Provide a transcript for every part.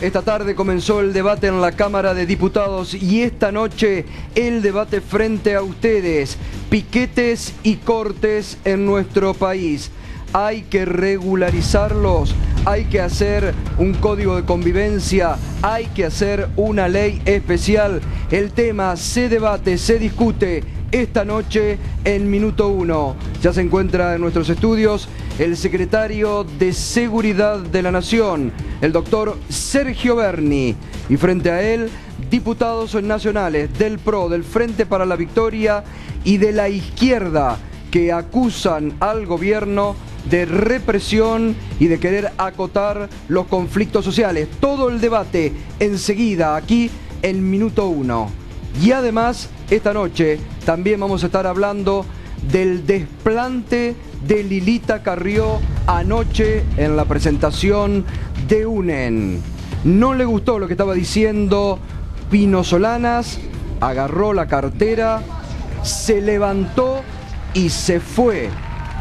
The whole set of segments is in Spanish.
Esta tarde comenzó el debate en la Cámara de Diputados y esta noche el debate frente a ustedes. Piquetes y cortes en nuestro país. Hay que regularizarlos, hay que hacer un código de convivencia, hay que hacer una ley especial. El tema se debate, se discute esta noche en Minuto 1. Ya se encuentra en nuestros estudios el secretario de Seguridad de la Nación, el doctor Sergio Berni, y frente a él, diputados nacionales del PRO, del Frente para la Victoria y de la izquierda, que acusan al gobierno de represión y de querer acotar los conflictos sociales. Todo el debate enseguida aquí en Minuto 1. Y además, esta noche también vamos a estar hablando del desplante de Lilita Carrió anoche en la presentación de UNEN. No le gustó lo que estaba diciendo Pino Solanas, agarró la cartera, se levantó y se fue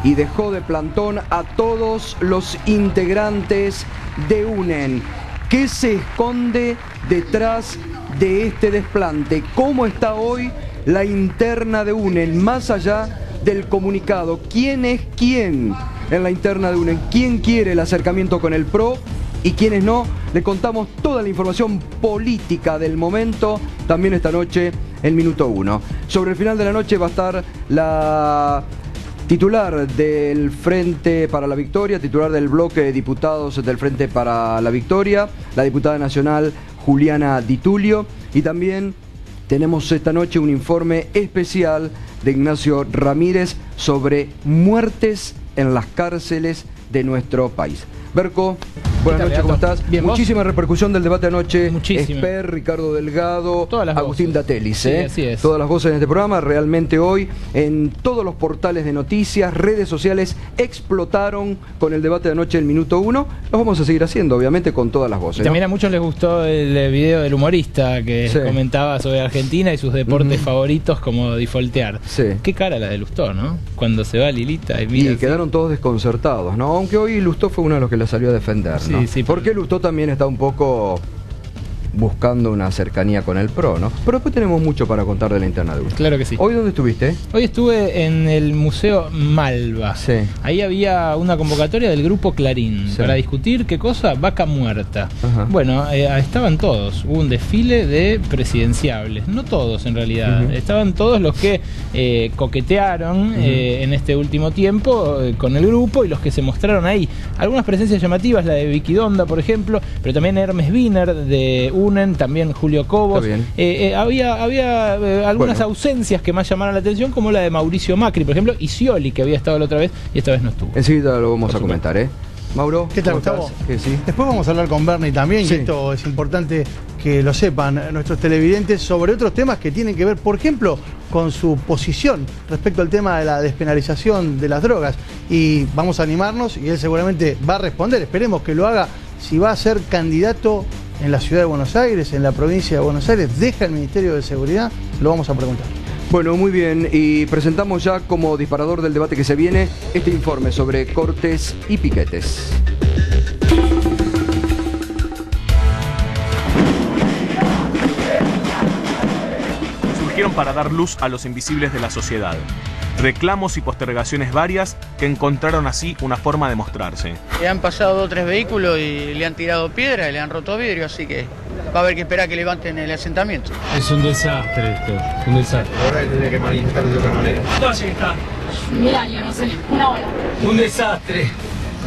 y dejó de plantón a todos los integrantes de UNEN. ¿Qué se esconde detrás de este desplante? ¿Cómo está hoy la interna de UNEN? Más allá del comunicado, ¿quién es quién en la interna de UNEN? ¿Quién quiere el acercamiento con el PRO y quiénes no? Le contamos toda la información política del momento también esta noche en Minuto 1. Sobre el final de la noche va a estar la titular del Frente para la Victoria, titular del bloque de diputados del Frente para la Victoria, la diputada nacional Juliana Di Tulio, y también tenemos esta noche un informe especial de Ignacio Ramírez sobre muertes en las cárceles de nuestro país. Berco, buenas noches, ¿cómo estás? Bien, muchísima repercusión del debate anoche. Muchísima. Esper, Ricardo Delgado, Agustín Datelis. Sí, así es. Todas las voces en este programa. Realmente hoy en todos los portales de noticias, redes sociales, explotaron con el debate de anoche en Minuto 1. Los vamos a seguir haciendo, obviamente, con todas las voces. También a muchos les gustó el video del humorista que comentaba sobre Argentina y sus deportes favoritos, como defaultear. Qué cara la de Lustó, ¿no? Cuando se va Lilita y mira. Y quedaron todos desconcertados, ¿no? Aunque hoy Lustó fue uno de los que la salió a defender, ¿no? Sí, porque Lustó también está un poco buscando una cercanía con el PRO, ¿no? Pero después tenemos mucho para contar de la interna de UNEN. Claro que sí. ¿Hoy dónde estuviste? Hoy estuve en el Museo Malva. Sí. Ahí había una convocatoria del Grupo Clarín para discutir, ¿qué cosa? Vaca muerta. Ajá. Bueno, estaban todos. Hubo un desfile de presidenciables. No todos, en realidad. Estaban todos los que coquetearon en este último tiempo con el grupo y los que se mostraron ahí. Algunas presencias llamativas, la de Vicky Donda, por ejemplo, pero también Hermes Wiener de UNEN, también Julio Cobos. Había algunas ausencias que más llamaron la atención, como la de Mauricio Macri, por ejemplo, y Scioli, que había estado la otra vez y esta vez no estuvo. Enseguida lo vamos a comentar, ¿eh? Mauro, ¿qué tal, Gustavo? Sí. Después vamos a hablar con Berni también, y esto es importante que lo sepan nuestros televidentes, sobre otros temas que tienen que ver, por ejemplo, con su posición respecto al tema de la despenalización de las drogas. Y vamos a animarnos, y él seguramente va a responder, esperemos que lo haga, si va a ser candidato en la ciudad de Buenos Aires, en la provincia de Buenos Aires, deja el Ministerio de Seguridad, lo vamos a preguntar. Bueno, muy bien, y presentamos ya como disparador del debate que se viene este informe sobre cortes y piquetes. Surgieron para dar luz a los invisibles de la sociedad. Reclamos y postergaciones varias que encontraron así una forma de mostrarse. Le han pasado 2 o 3 vehículos y le han tirado piedra y le han roto vidrio, así que va a haber que esperar que levanten el asentamiento. Es un desastre esto, un desastre. Ahora tendría que manifestar de otra manera. ¿Cuánto está? Mira, yo no sé, una hora. Un desastre.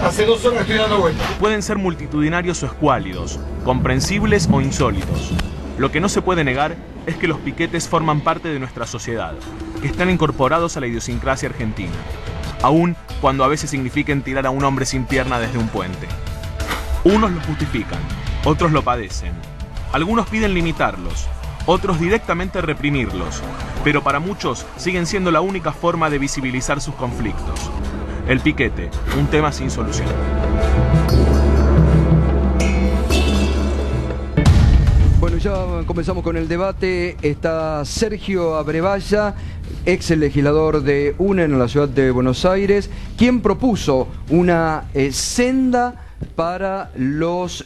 Hace 2 horas estoy dando vueltas. Pueden ser multitudinarios o escuálidos, comprensibles o insólitos. Lo que no se puede negar es que los piquetes forman parte de nuestra sociedad, que están incorporados a la idiosincrasia argentina, aun cuando a veces signifiquen tirar a un hombre sin pierna desde un puente. Unos lo justifican, otros lo padecen. Algunos piden limitarlos, otros directamente reprimirlos, pero para muchos siguen siendo la única forma de visibilizar sus conflictos. El piquete, un tema sin solución. ya comenzamos con el debate. Está Sergio Abrevaya, ex legislador de UNEN en la ciudad de Buenos Aires, quien propuso una senda para los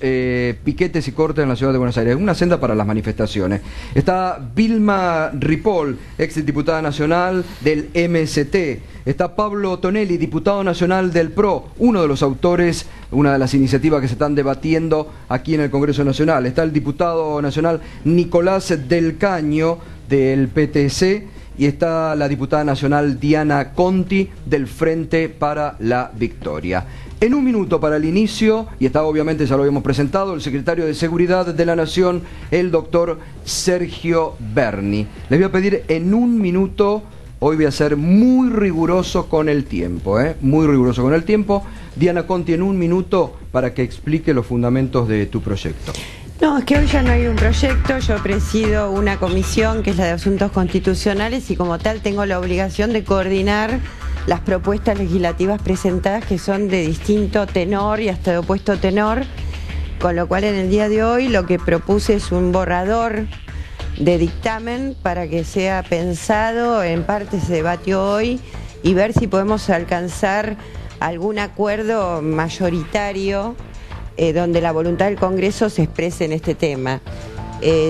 piquetes y cortes en la ciudad de Buenos Aires, una senda para las manifestaciones. Está Vilma Ripoll, ex diputada nacional del MST. Está Pablo Tonelli, diputado nacional del PRO, uno de los autores, una de las iniciativas que se están debatiendo aquí en el Congreso Nacional. Está el diputado nacional Nicolás del Caño, del PTC, y está la diputada nacional Diana Conti, del Frente para la Victoria. En un minuto para el inicio, y está obviamente, ya lo habíamos presentado, el secretario de Seguridad de la Nación, el doctor Sergio Berni. Les voy a pedir en un minuto, hoy voy a ser muy riguroso con el tiempo, muy riguroso con el tiempo. Diana Conti, en un minuto para que explique los fundamentos de tu proyecto. No, es que hoy ya no hay un proyecto, yo presido una comisión que es la de Asuntos Constitucionales y como tal tengo la obligación de coordinar las propuestas legislativas presentadas que son de distinto tenor y hasta de opuesto tenor, con lo cual en el día de hoy lo que propuse es un borrador de dictamen para que sea pensado, en parte se debatió hoy, y ver si podemos alcanzar algún acuerdo mayoritario donde la voluntad del Congreso se exprese en este tema.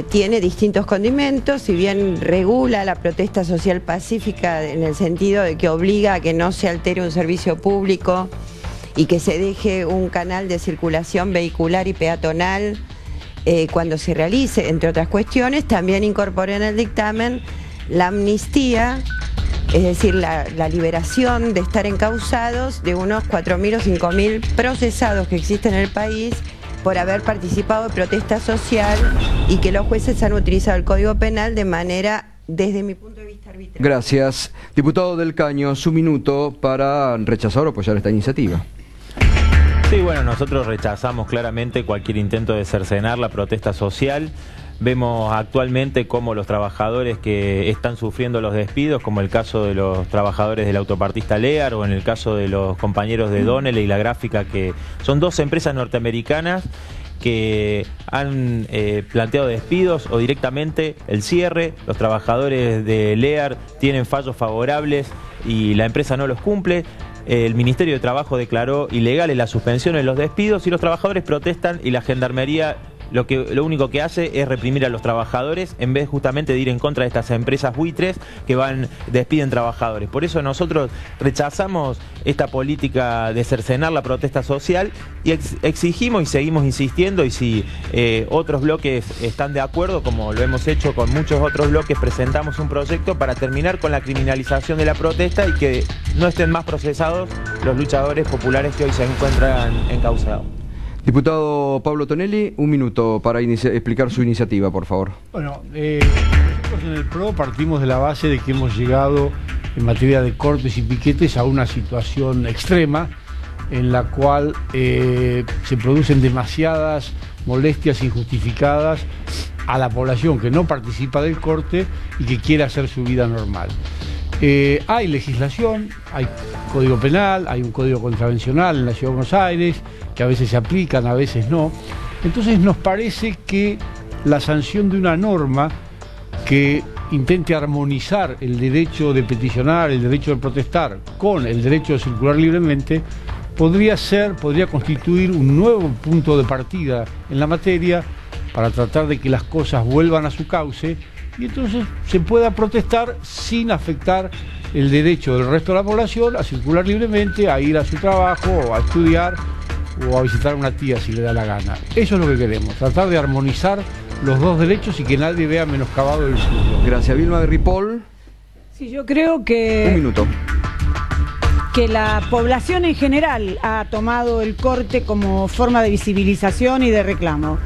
Tiene distintos condimentos, si bien regula la protesta social pacífica en el sentido de que obliga a que no se altere un servicio público y que se deje un canal de circulación vehicular y peatonal cuando se realice, entre otras cuestiones, también incorporé en el dictamen la amnistía, es decir, la liberación de estar encausados de unos 4.000 o 5.000 procesados que existen en el país por haber participado de protesta social y que los jueces han utilizado el Código Penal de manera, desde mi punto de vista, arbitraria. Gracias. Diputado del Caño, su minuto para rechazar o apoyar esta iniciativa. Sí, bueno, nosotros rechazamos claramente cualquier intento de cercenar la protesta social. Vemos actualmente cómo los trabajadores que están sufriendo los despidos, como el caso de los trabajadores de la autopartista Lear o en el caso de los compañeros de Donel y La Gráfica, que son dos empresas norteamericanas que han planteado despidos o directamente el cierre. Los trabajadores de Lear tienen fallos favorables y la empresa no los cumple. El Ministerio de Trabajo declaró ilegales las suspensiones de los despidos y los trabajadores protestan y la Gendarmería lo único que hace es reprimir a los trabajadores en vez justamente de ir en contra de estas empresas buitres que despiden trabajadores. Por eso nosotros rechazamos esta política de cercenar la protesta social y exigimos y seguimos insistiendo, y si otros bloques están de acuerdo, como lo hemos hecho con muchos otros bloques, presentamos un proyecto para terminar con la criminalización de la protesta y que no estén más procesados los luchadores populares que hoy se encuentran encausados. Diputado Pablo Tonelli, un minuto para explicar su iniciativa, por favor. Bueno, nosotros en el PRO partimos de la base de que hemos llegado en materia de cortes y piquetes a una situación extrema en la cual se producen demasiadas molestias injustificadas a la población que no participa del corte y que quiere hacer su vida normal. Hay legislación, hay código penal, hay un código contravencional en la Ciudad de Buenos Aires, que a veces se aplican, a veces no. Entonces nos parece que la sanción de una norma que intente armonizar el derecho de peticionar, el derecho de protestar con el derecho de circular libremente, podría constituir un nuevo punto de partida en la materia para tratar de que las cosas vuelvan a su cauce y entonces se pueda protestar sin afectar el derecho del resto de la población a circular libremente, a ir a su trabajo o a estudiar o a visitar a una tía si le da la gana. Eso es lo que queremos, tratar de armonizar los dos derechos y que nadie vea menoscabado el suyo. Gracias. Vilma Ripoll. Sí, yo creo que... Un minuto. Que la población en general ha tomado el corte como forma de visibilización y de reclamo.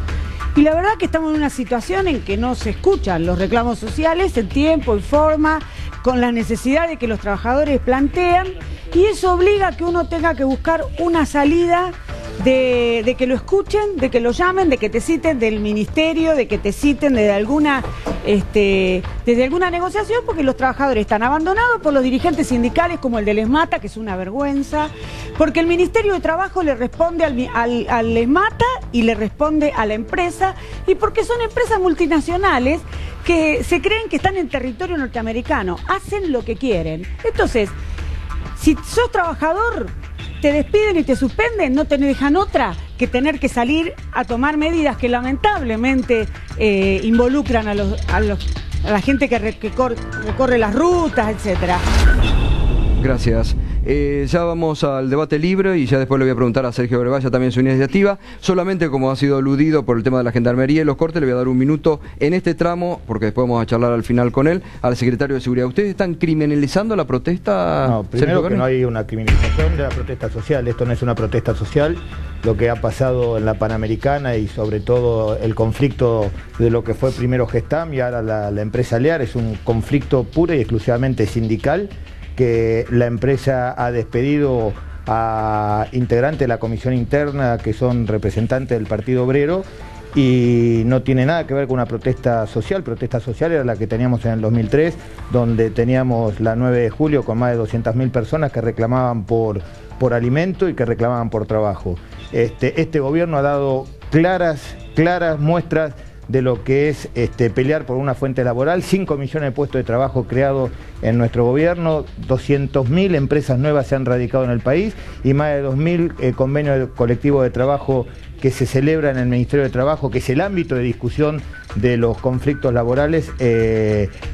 Y la verdad que estamos en una situación en que no se escuchan los reclamos sociales en tiempo y forma, con las necesidades que los trabajadores plantean, y eso obliga a que uno tenga que buscar una salida de que lo escuchen, de que lo llamen, de que te citen del ministerio, de que te citen desde alguna negociación, porque los trabajadores están abandonados por los dirigentes sindicales como el del ESMATA, que es una vergüenza, porque el Ministerio de Trabajo le responde al ESMATA y le responde a la empresa, y porque son empresas multinacionales que se creen que están en territorio norteamericano, hacen lo que quieren. Entonces, si sos trabajador, te despiden y te suspenden, no te dejan otra que tener que salir a tomar medidas que lamentablemente involucran a la gente que recorre las rutas, etcétera. Gracias. Ya vamos al debate libre y ya después le voy a preguntar a Sergio Grevalla también su iniciativa. Solamente, como ha sido aludido por el tema de la gendarmería y los cortes, le voy a dar un minuto en este tramo, porque después vamos a charlar al final con él, al secretario de Seguridad. ¿Ustedes están criminalizando la protesta? No, primero que no hay una criminalización de la protesta social. Esto no es una protesta social. Lo que ha pasado en la Panamericana y sobre todo el conflicto de lo que fue primero Gestam y ahora la empresa Lear es un conflicto puro y exclusivamente sindical, que la empresa ha despedido a integrantes de la comisión interna que son representantes del Partido Obrero y no tiene nada que ver con una protesta social. Protesta social era la que teníamos en el 2003, donde teníamos la 9 de julio con más de 200.000 personas que reclamaban por alimento y que reclamaban por trabajo. Este gobierno ha dado claras muestras de lo que es pelear por una fuente laboral. 5 millones de puestos de trabajo creados en nuestro gobierno, 200.000 empresas nuevas se han radicado en el país y más de 2.000 convenios colectivos de trabajo que se celebran en el Ministerio de Trabajo, que es el ámbito de discusión de los conflictos laborales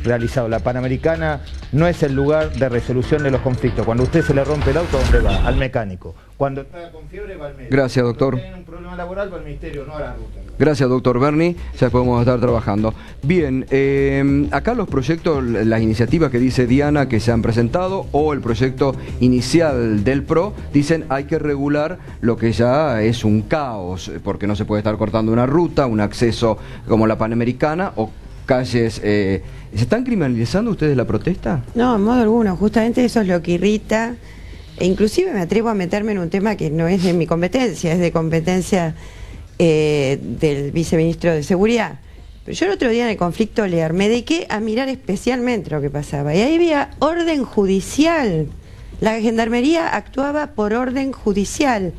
realizados. La Panamericana no es el lugar de resolución de los conflictos. Cuando a usted se le rompe el auto, ¿dónde va? Al mecánico. Cuando está con fiebre, va al médico. Gracias, doctor. Cuando tiene un problema laboral, va al ministerio, no a la ruta. Gracias, doctor Berni. Ya podemos estar trabajando. Bien, acá los proyectos, las iniciativas que dice Diana que se han presentado, o el proyecto inicial del PRO, dicen hay que regular lo que ya es un caos, porque no se puede estar cortando una ruta, un acceso como la Panamericana, o calles. ¿Se están criminalizando ustedes la protesta? No, en modo alguno. Justamente eso es lo que irrita. E inclusive me atrevo a meterme en un tema que no es de mi competencia, es de competencia del viceministro de Seguridad. Pero yo el otro día en el conflicto Lear me dediqué a mirar especialmente lo que pasaba. Y ahí había orden judicial. La gendarmería actuaba por orden judicial.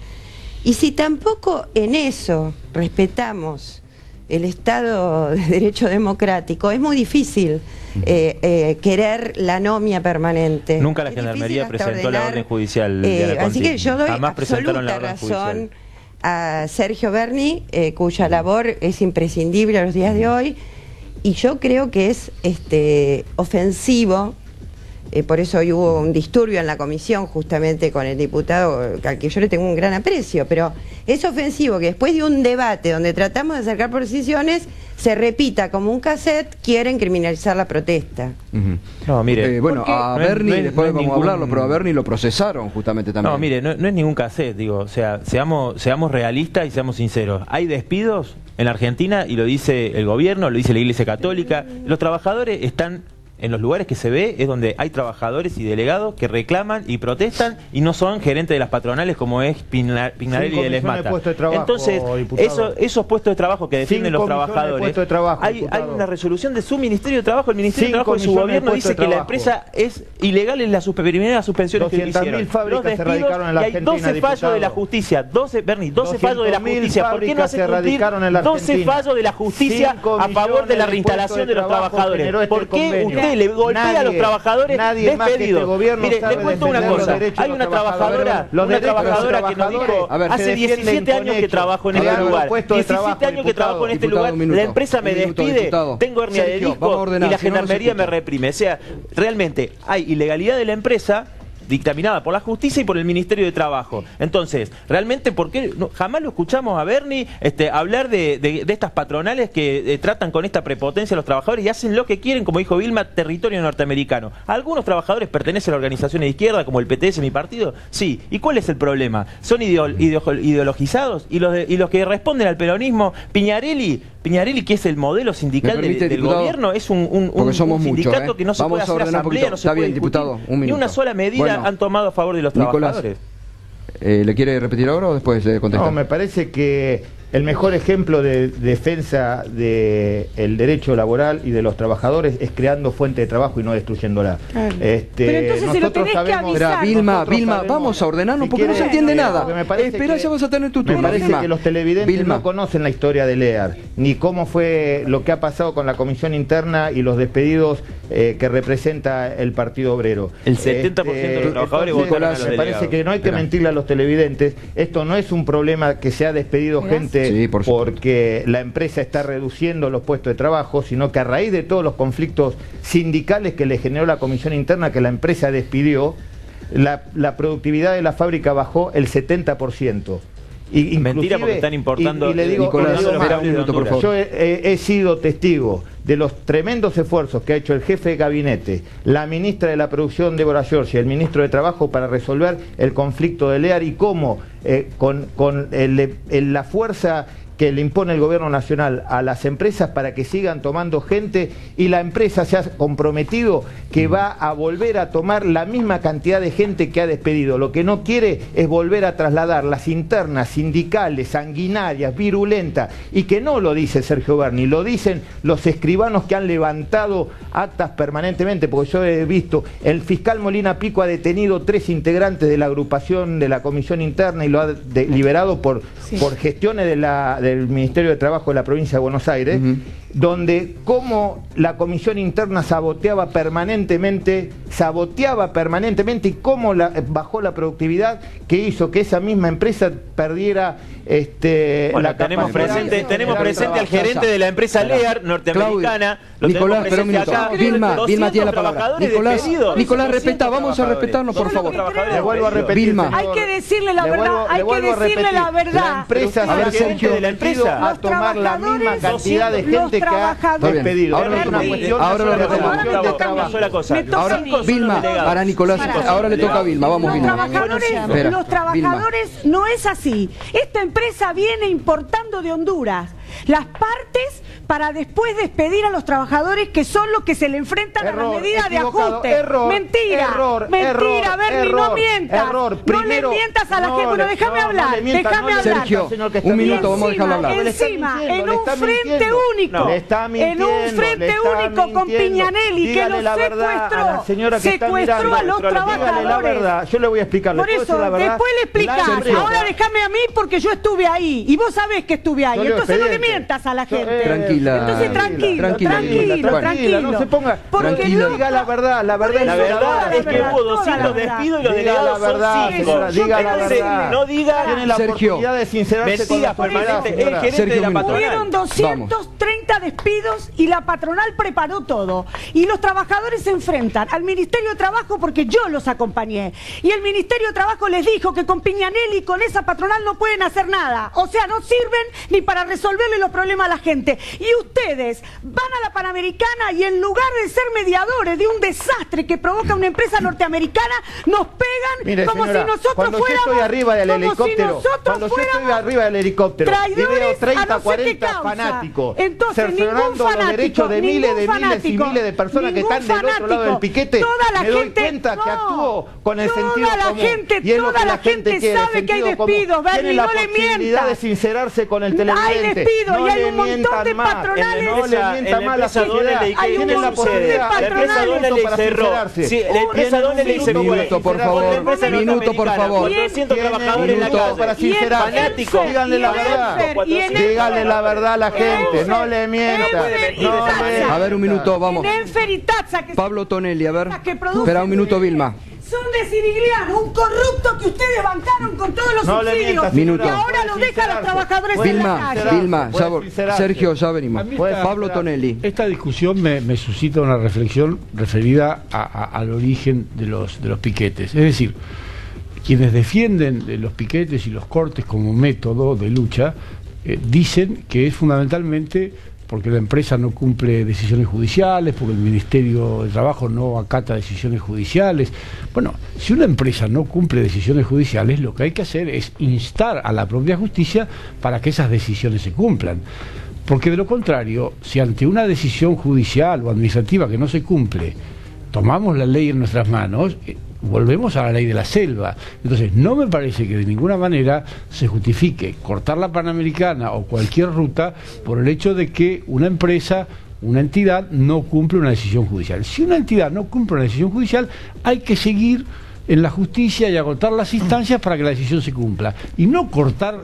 Y si tampoco en eso respetamos el Estado de Derecho democrático, es muy difícil querer la anomia permanente. Nunca la gendarmería presentó la orden judicial. Así que yo doy absoluta razón a Sergio Berni, cuya labor es imprescindible a los días de hoy, y yo creo que es ofensivo. Por eso hoy hubo un disturbio en la comisión justamente con el diputado, al que yo le tengo un gran aprecio, pero es ofensivo que después de un debate donde tratamos de acercar posiciones, se repita como un cassette, quieren criminalizar la protesta. No, mire, bueno, a Berni después vamos a hablarlo, pero a Berni lo procesaron justamente también. No, mire, no es ningún cassette, digo, o sea, seamos realistas y seamos sinceros. Hay despidos en la Argentina y lo dice el gobierno, lo dice la Iglesia Católica. Los trabajadores están en los lugares que se ve, es donde hay trabajadores y delegados que reclaman y protestan y no son gerentes de las patronales como es Pignarelli y el ESMATA. Entonces, esos puestos de trabajo que defienden los trabajadores, hay una resolución de su Ministerio de Trabajo. El Ministerio de Trabajo de su gobierno dice que la empresa es ilegal en las primeras suspensiones que le hicieron. Los despidos, y hay 12 fallos de la justicia. 12 fallos de la justicia. ¿Por qué no hace cumplir 12 fallos de la justicia a favor de la reinstalación de los trabajadores? ¿Por qué usted le golpea a los trabajadores despedidos? Mire, le cuento una cosa. Hay una trabajadora que nos dijo, hace 17 años que trabajo en este lugar. 17 años que trabajo en este lugar, la empresa me despide, tengo hernia de disco y la gendarmería me reprime. O sea, realmente hay ilegalidad de la empresa dictaminada por la justicia y por el Ministerio de Trabajo. Entonces, realmente, ¿por qué jamás lo escuchamos a Berni hablar de estas patronales que tratan con esta prepotencia a los trabajadores y hacen lo que quieren, como dijo Vilma, territorio norteamericano? ¿Algunos trabajadores pertenecen a organizaciones de izquierda, como el PTS, mi partido? Sí. ¿Y cuál es el problema? ¿Son ideologizados? ¿Y los que responden al peronismo? Pignarelli, que es el modelo sindical del gobierno, es un sindicato que no se puede hacer asamblea, no se puede discutir, ni una sola medida han tomado a favor de los trabajadores. ¿Le quiere repetir ahora o después le contesta? No, me parece que el mejor ejemplo de defensa del derecho laboral y de los trabajadores es creando fuente de trabajo y no destruyéndola. Claro. Pero entonces se lo tenés que avisar. Vilma, vamos a ordenarnos porque no se entiende nada. Espera, ya vas a tener tu turno. Me parece que los televidentes no conocen la historia de Lear, ni cómo fue lo que ha pasado con la comisión interna y los despedidos que representa el Partido Obrero. El 70% de los trabajadores votaron a los Me parece que no hay que mentirle a los televidentes. Esto no es un problema que se ha despedido gente porque la empresa está reduciendo los puestos de trabajo, sino que a raíz de todos los conflictos sindicales que le generó la comisión interna que la empresa despidió, la productividad de la fábrica bajó el 70%. Mentira, porque están importando. Y le digo, Nicolás, espera un minuto, por favor. Yo he sido testigo de los tremendos esfuerzos que ha hecho el jefe de gabinete, la ministra de la Producción, Débora Giorgi, el ministro de Trabajo para resolver el conflicto de Lear y cómo con la fuerza que le impone el gobierno nacional a las empresas para que sigan tomando gente, y la empresa se ha comprometido que va a volver a tomar la misma cantidad de gente que ha despedido. Lo que no quiere es volver a trasladar las internas sindicales, sanguinarias, virulentas, y que no lo dice Sergio Berni, lo dicen los escribanos que han levantado actas permanentemente, porque yo he visto, el fiscal Molina Pico ha detenido 3 integrantes de la agrupación de la comisión interna y lo ha liberado por gestiones del Ministerio de Trabajo de la provincia de Buenos Aires, donde como la comisión interna saboteaba permanentemente y cómo bajó la productividad, que hizo que esa misma empresa perdiera la tenemos presente al gerente de la empresa Lear norteamericana. Nicolás, pero un minuto. Vilma tiene la palabra. Nicolás, respeta, vamos a respetarnos, por favor. Le vuelvo a repetir. Vilma. Hay que decirle la verdad, hay que decirle la verdad. La empresa a ver, Sergio, de la empresa a tomar la misma cantidad de gente que ha despedido. Ahora lo retomamos. Ahora, Vilma, para Nicolás, ahora le toca a Vilma. Vamos, Vilma. Los trabajadores no es así. Esta empresa viene importando de Honduras las partes para después despedir a los trabajadores que son los que se le enfrentan a las medidas de ajuste. Mentira, Berni, no mientas. No le mientas a la gente. Bueno, déjame hablar. Sergio, un minuto, vamos a dejarlo hablar. Encima, en un frente único con Piñanelli, que los secuestró a los trabajadores. Yo le voy a explicar. Por eso, después le explicás. Ahora déjame a mí porque yo estuve ahí y vos sabés que estuve ahí. Entonces no le mientas a la gente. Tranquila. Entonces tranquilo. No se ponga. Porque diga la verdad. La verdad es que hubo 200 despidos y los delegados son 5. Diga la verdad. No diga. Tiene la oportunidad de sincerarse con la permanente. El gerente de la patronal. Hubieron 230 despidos y la patronal preparó todo. Y los trabajadores se enfrentan al Ministerio de Trabajo porque yo los acompañé. Y el Ministerio de Trabajo les dijo que con Piñanelli y con esa patronal no pueden hacer nada. O sea, no sirven ni para resolverle los problemas a la gente. Y ustedes van a la Panamericana y en lugar de ser mediadores de un desastre que provoca una empresa norteamericana, nos pegan. Mire, como señora, si nosotros cuando fuéramos... yo estoy arriba del helicóptero, y veo 30, 40 fanáticos cercenando los derechos de miles y miles de personas que están del otro lado del piquete, me doy cuenta que actúo con el sentido común. Y es lo que la gente quiere, sabe que hay despidos, Berni, no le mientas. De sincerarse con el televidente. Hay despidos y hay un montón de patronales. No le mienta más la sociedad. Tienen la posibilidad de patronales para sincerarse. Sí, la empresa Donnelly se minuto, por favor. Minuto, por favor. 200 trabajadores en la calle. Para sincerarse. Fanáticos. Díganle la verdad. Díganle la verdad a la gente. No le mienta. A ver, un minuto, vamos. Pablo Tonelli, a ver. Espera un minuto, Vilma. Son de Sirigliano, un corrupto que ustedes bancaron con todos los subsidios minuto. y ahora los deja a los trabajadores en la calle. Vilma, Sergio, ya venimos. Pablo Tonelli. Esta discusión me suscita una reflexión referida al origen de los piquetes. Es decir, quienes defienden los piquetes y los cortes como método de lucha dicen que es fundamentalmente porque la empresa no cumple decisiones judiciales, porque el Ministerio de Trabajo no acata decisiones judiciales. Bueno, si una empresa no cumple decisiones judiciales, lo que hay que hacer es instar a la propia justicia para que esas decisiones se cumplan. Porque de lo contrario, si ante una decisión judicial o administrativa que no se cumple, tomamos la ley en nuestras manos, volvemos a la ley de la selva. Entonces, no me parece que de ninguna manera se justifique cortar la Panamericana o cualquier ruta por el hecho de que una empresa, una entidad, no cumple una decisión judicial. Si una entidad no cumple una decisión judicial, hay que seguir en la justicia y agotar las instancias para que la decisión se cumpla. Y no cortar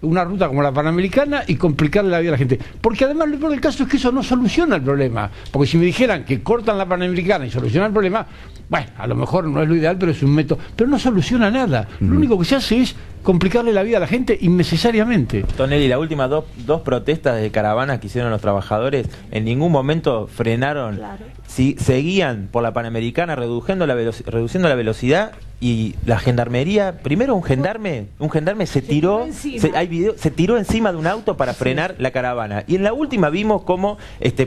una ruta como la Panamericana y complicarle la vida a la gente. Porque además lo peor del caso es que eso no soluciona el problema. Porque si me dijeran que cortan la Panamericana y solucionan el problema, bueno, a lo mejor no es lo ideal, pero es un método. Pero no soluciona nada. Lo único que se hace es complicarle la vida a la gente innecesariamente. Tonelli, las últimas dos protestas de caravanas que hicieron los trabajadores en ningún momento frenaron. Claro. Si seguían por la Panamericana reduciendo la velocidad, y la gendarmería, primero un gendarme se tiró, se tiró encima de un auto para frenar la caravana. Y en la última vimos cómo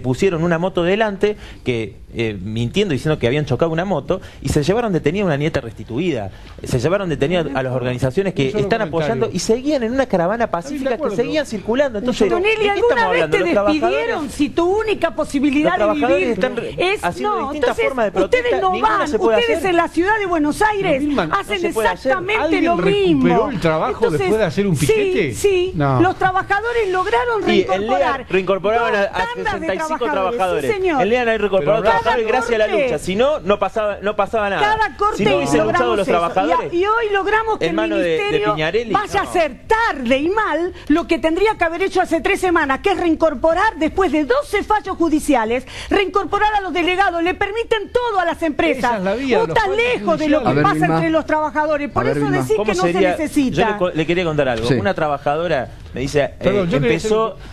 pusieron una moto delante, que mintiendo, diciendo que habían chocado una moto, y se llevaron detenida una nieta restituida. Se llevaron detenida a las organizaciones que están apoyando y seguían en una caravana pacífica, que seguían circulando. Entonces, Tonelli, ¿alguna vez te despidieron si tu única posibilidad de vivir es haciendo distintas formas de protesta? Ustedes no van, ustedes en la ciudad de Buenos Aires hacen exactamente lo mismo. ¿Recuperó el trabajo después de hacer un piquete? Sí, no. Los trabajadores lograron reincorporar. Reincorporaron a 65 trabajadores. Sí, señor. En LEAN hay reincorporados trabajadores gracias a la lucha. Si no, no pasaba nada. Cada corte si no hubiesen luchado los trabajadores. Y hoy logramos que el ministerio vaya a hacer tarde y mal lo que tendría que haber hecho hace 3 semanas, que es reincorporar, después de 12 fallos judiciales, reincorporar a los delegados. Le permiten todo a las empresas. Esa es la vía, está lejos de lo que pasa entre los trabajadores. Por eso decís que no se necesita. Yo le quería contar algo. Una trabajadora me dice,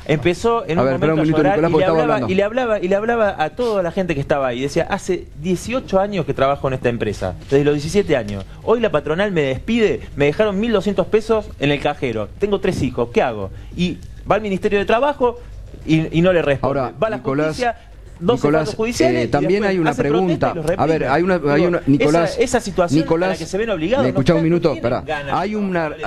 empezó en un momento a llorar y le hablaba a toda la gente que estaba ahí. Decía, hace 18 años que trabajo en esta empresa, desde los 17 años. Hoy la patronal me despide, me dejaron 1.200 pesos en el cajero. Tengo 3 hijos, ¿qué hago? Y va al Ministerio de Trabajo y no le responde. Ahora, va a la justicia. Nicolás, también hay una pregunta. A ver, hay una Nicolás, esa situación a la que se ven obligados. ¿Me escuchás un minuto? Espera.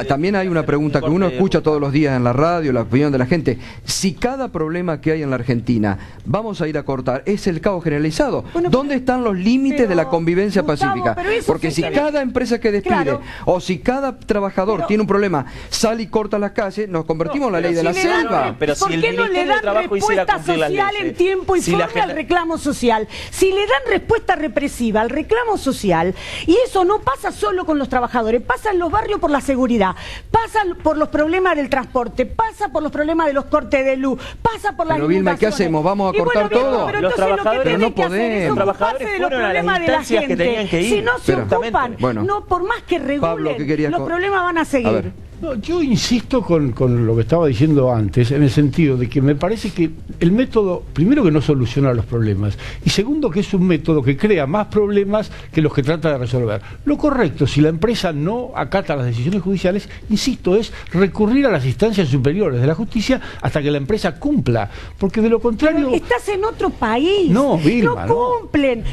También hay una pregunta que uno escucha todos los días en la radio, la opinión de la gente. Si cada problema que hay en la Argentina vamos a ir a cortar, es el caos generalizado. ¿Dónde están los límites de la convivencia pacífica? Porque si cada empresa que despide o si cada trabajador tiene un problema, sale y corta las calles, nos convertimos en la ley de la selva. Pero si el Ministerio de Trabajo hiciera cumplir las leyes, en tiempo y forma al reclamo social, si le dan respuesta represiva al reclamo social, y eso no pasa solo con los trabajadores, pasa en los barrios por la seguridad, pasa por los problemas del transporte, pasa por los problemas de los cortes de luz, pasa por las inundaciones. Vilma, ¿qué hacemos? ¿Vamos a cortar todo? Los trabajadores no podemos. Los trabajadores fueron a las instancias que tenían que ir. Si no se ocupan, no, por más que regulen, los problemas van a seguir. No, yo insisto con lo que estaba diciendo antes, en el sentido de que me parece que el método, primero, que no soluciona los problemas, y segundo, que es un método que crea más problemas que los que trata de resolver. Lo correcto, si la empresa no acata las decisiones judiciales, insisto, es recurrir a las instancias superiores de la justicia hasta que la empresa cumpla, porque de lo contrario... Pero estás en otro país. No, Vilma, no cumplen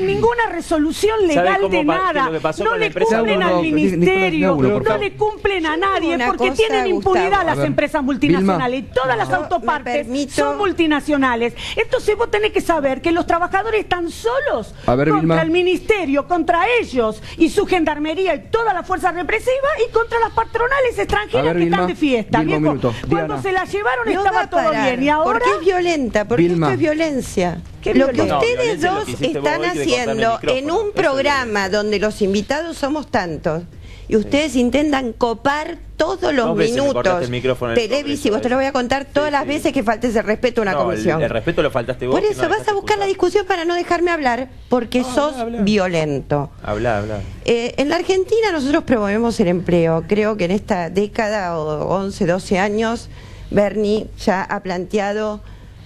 ninguna resolución legal de nada. No le cumplen al ministerio, no le cumplen a nadie, porque tienen impunidad las empresas multinacionales. Vilma, todas las autopartes son multinacionales. Entonces vos tenés que saber que los trabajadores están solos contra el ministerio, contra ellos y su gendarmería y toda la fuerza represiva, y contra las patronales extranjeras que están de fiesta. Cuando se la llevaron estaba todo bien, y ahora... ¿Por qué es violenta? Porque esto es violencia. Lo que ustedes dos están haciendo en un programa donde los invitados somos tantos, y ustedes intentan copar todos los minutos televisivos. Te lo voy a contar todas las veces que faltes el respeto a una comisión. El respeto lo faltaste vos. Por eso vas a buscar la discusión para no dejarme hablar, porque sos violento. Habla. En la Argentina nosotros promovemos el empleo. Creo que en esta década, o 11, 12 años, Bernie ya ha planteado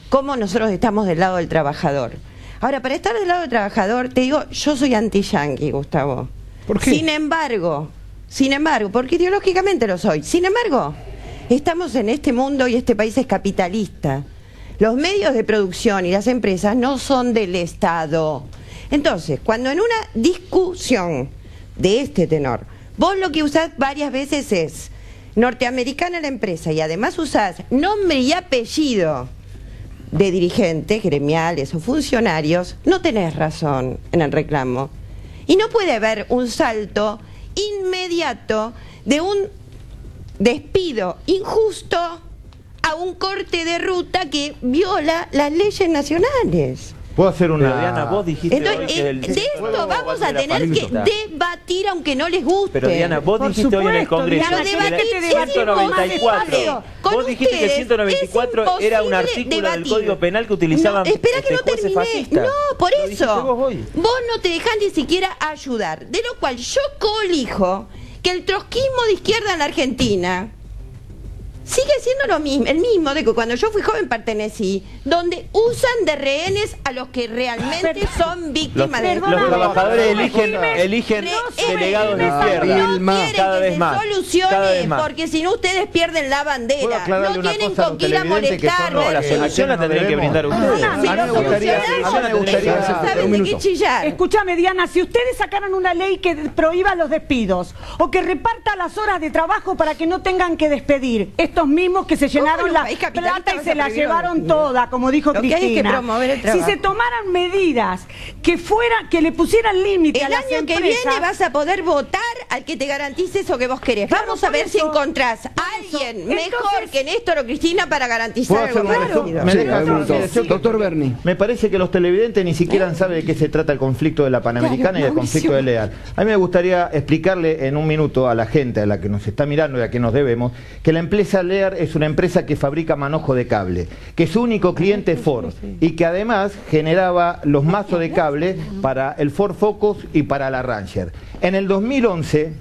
cómo nosotros estamos del lado del trabajador. Ahora, para estar del lado del trabajador, te digo, yo soy anti-yanqui, Gustavo. ¿Por qué? Sin embargo, porque ideológicamente lo soy. Sin embargo, estamos en este mundo y este país es capitalista. Los medios de producción y las empresas no son del Estado. Entonces, cuando en una discusión de este tenor, vos lo que usás varias veces es norteamericana la empresa, y además usás nombre y apellido de dirigentes gremiales o funcionarios, no tenés razón en el reclamo. Y no puede haber un salto inmediato de un despido injusto a un corte de ruta que viola las leyes nacionales. ¿Puedo hacer una...? Pero, Diana, vos dijiste... Entonces, de esto vamos a tener que debatir aunque no les guste. Pero, Diana, vos dijiste hoy en el Congreso Diana, que 194... Vos dijiste que 194 era un artículo del Código Penal que utilizaban espera que no jueces terminé. fascistas. No, por Lo eso. dijiste Vos no te dejás ni siquiera ayudar. De lo cual yo colijo que el trotskismo de izquierda en la Argentina sigue siendo lo mismo, el mismo de que cuando yo fui joven pertenecí, donde usan de rehenes a los que realmente son víctimas de... Los trabajadores eligen delegados de izquierda cada vez más. Soluciones, porque si no ustedes pierden la bandera. No tienen con quién a molestar. No, la solución la tendrían que brindar ustedes. Escúchame, Diana, si ustedes sacaran una ley que prohíba los despidos o que reparta las horas de trabajo para que no tengan que despedir estos mismos que se llenaron la plata y se la llevaron toda, como dijo Cristina. Si se tomaran medidas que le pusieran límite a las empresas... El año que viene vas a poder votar al que te garantice eso que vos querés. Claro, vamos a ver si encontrás a alguien mejor que Néstor o Cristina para garantizar algo parecido. Doctor Berni. Me parece que los televidentes ni siquiera saben de qué se trata el conflicto de la Panamericana y el conflicto de Lear. A mí me gustaría explicarle en un minuto a la gente, a la que nos está mirando y a que nos debemos, que la empresa Lear es una empresa que fabrica manojo de cable, que su único cliente es Ford y que además generaba los mazos de cable para el Ford Focus y para la Ranger. En el 2011,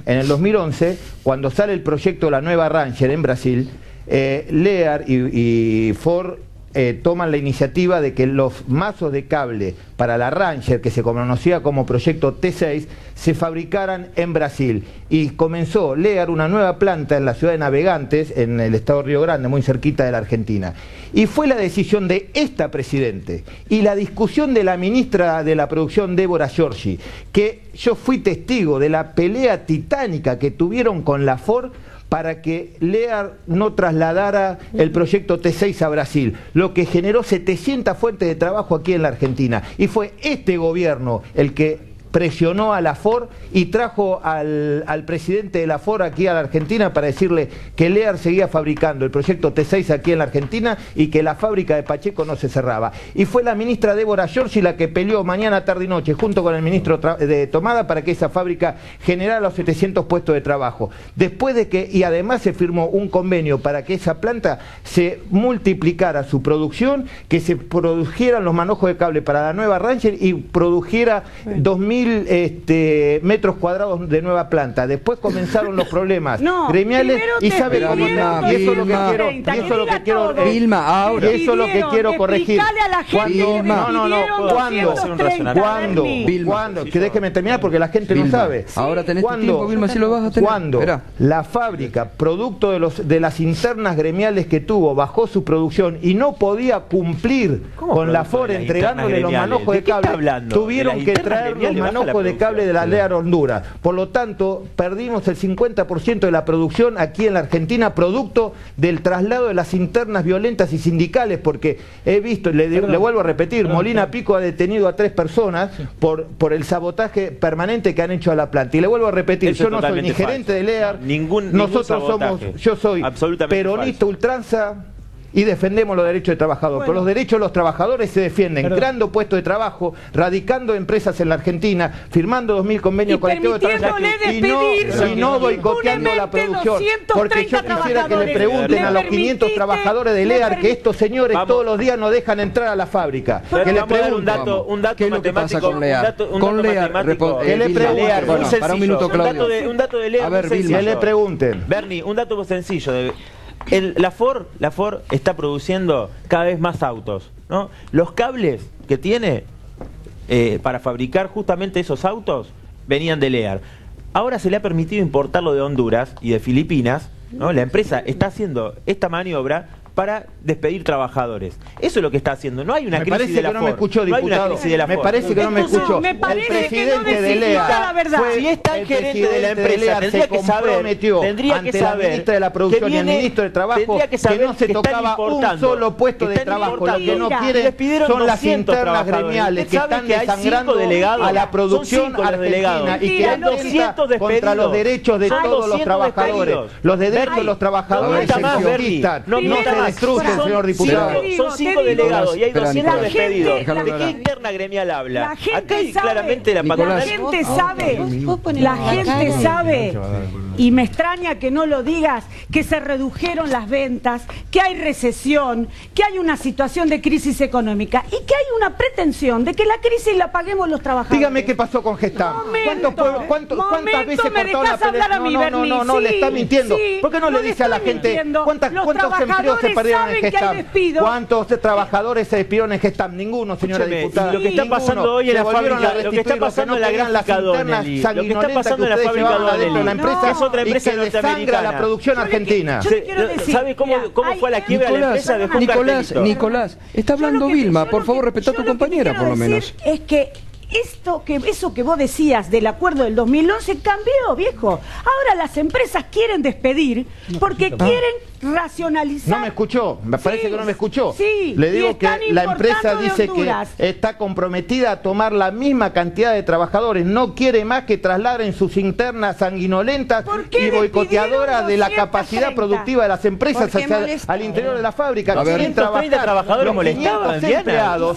cuando sale el proyecto de la nueva Ranger en Brasil, Lear y Ford toman la iniciativa de que los mazos de cable para la Ranger, que se conocía como proyecto T6, se fabricaran en Brasil. Y comenzó Lear una nueva planta en la ciudad de Navegantes, en el estado de Río Grande, muy cerquita de la Argentina. Y fue la decisión de esta presidente y la discusión de la ministra de la Producción, Débora Giorgi, que yo fui testigo de la pelea titánica que tuvieron con la Ford para que Lear no trasladara el proyecto T6 a Brasil, lo que generó 700 fuentes de trabajo aquí en la Argentina. Y fue este gobierno el que presionó a la Ford y trajo al presidente de la Ford aquí a la Argentina para decirle que Lear seguía fabricando el proyecto T6 aquí en la Argentina y que la fábrica de Pacheco no se cerraba. Y fue la ministra Débora Giorgi la que peleó mañana, tarde y noche junto con el ministro de Tomada para que esa fábrica generara los 700 puestos de trabajo. Después de que, y además se firmó un convenio para que esa planta se multiplicara su producción, que se produjeran los manojos de cable para la nueva Ranger y produjera 2000 metros cuadrados de nueva planta. Después comenzaron los problemas gremiales y sabe cómo y eso es lo que quiero Vilma, ahora y eso es lo que quiero corregir. ¿Cuándo? Que déjeme terminar porque la gente no sabe. Ahora tenés tu tiempo, Vilma, si lo vas a tener. Cuando la fábrica, producto de las internas gremiales que tuvo, bajó su producción y no podía cumplir con la Ford entregándole los manojos de cable, tuvieron que traer los manojos de cable de la Lear Honduras. Por lo tanto, perdimos el 50% de la producción aquí en la Argentina, producto del traslado de las internas violentas y sindicales, porque he visto, le vuelvo a repetir, Molina Pico ha detenido a 3 personas por el sabotaje permanente que han hecho a la planta. Y le vuelvo a repetir, yo no soy ni gerente de Lear, yo soy peronista ultranza y defendemos los derechos de trabajadores. Pero los derechos de los trabajadores se defienden creando puestos de trabajo, radicando empresas en la Argentina, firmando 2000 convenios colectivos de trabajo y no boicoteando la producción. Porque yo quisiera que le pregunten a los 500 trabajadores de Lear que estos señores todos los días no dejan entrar a la fábrica. Que le pregunten un dato matemático con Lear. Que le pregunten. Para un minuto, Claudio. Un dato de Lear. A ver, Vilma. Que le pregunten. Berni, un dato sencillo. La Ford está produciendo cada vez más autos, ¿no? Los cables que tiene para fabricar justamente esos autos venían de Lear. Ahora se le ha permitido importarlo de Honduras y de Filipinas, ¿no? La empresa está haciendo esta maniobra para despedir trabajadores. Eso es lo que está haciendo. No hay una crisis de la no me escuchó, diputado. Me parece que no me escuchó. El presidente de LEA si es tan gerente de la empresa, tendría que saber ante la ministra de la Producción y el ministro de Trabajo que no se tocaba un solo puesto de trabajo. Lo que no quieren son las internas gremiales que están desangrando a la producción argentina y que atenta contra los derechos de todos los trabajadores. Los derechos de los trabajadores se conquistan, no se destruyen, señor diputado. Son 5 delegados y hay 200 despedidos. ¿De qué interna gremial habla? Acá hay claramente la patronal. La gente sabe, y me extraña que no lo digas, que se redujeron las ventas, que hay recesión, que hay una situación de crisis económica y que hay una pretensión de que la crisis la paguemos los trabajadores. Dígame qué pasó con Gestam. ¿Cuántas veces cortó la pelea? No, le está mintiendo. ¿Por qué no le dice a la gente cuántos empleos se perdieron en Gestam? ¿Cuántos trabajadores se despidieron en Gestam? Ninguno, señora diputada. Lo que está pasando hoy en la fábrica, lo que está pasando en la gráfica Donnelly, lo que está pasando en la fábrica Donnelly, es otra empresa norteamericana. La producción argentina. ¿Sabe cómo fue la quiebra de la empresa? Nicolás, está hablando Vilma, por favor, respetá a tu compañera por lo menos. Es que eso que vos decías del acuerdo del 2011 cambió, viejo. Ahora las empresas quieren despedir porque quieren racionalizar. No me escuchó, me parece que no me escuchó. Sí, le digo que la empresa dice que está comprometida a tomar la misma cantidad de trabajadores, no quiere más que trasladen sus internas sanguinolentas y boicoteadoras de la capacidad productiva de las empresas al interior de la fábrica. Quieren trabajar. Trabajadores molestaban, empleados,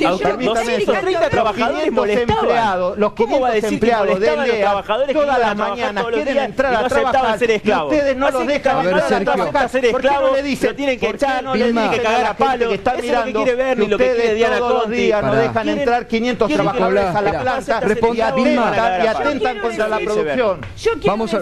los 500 empleados de LEA toda la mañana quieren entrar a trabajar y ustedes no los dejan entrar a trabajar. ¿Por qué no le dicen? Lo tienen que echar, no le tienen que cagar a palo, que está mirando que ustedes todos los días no dejan entrar 500 trabajadores a la planta y atentan contra la producción? Vamos a,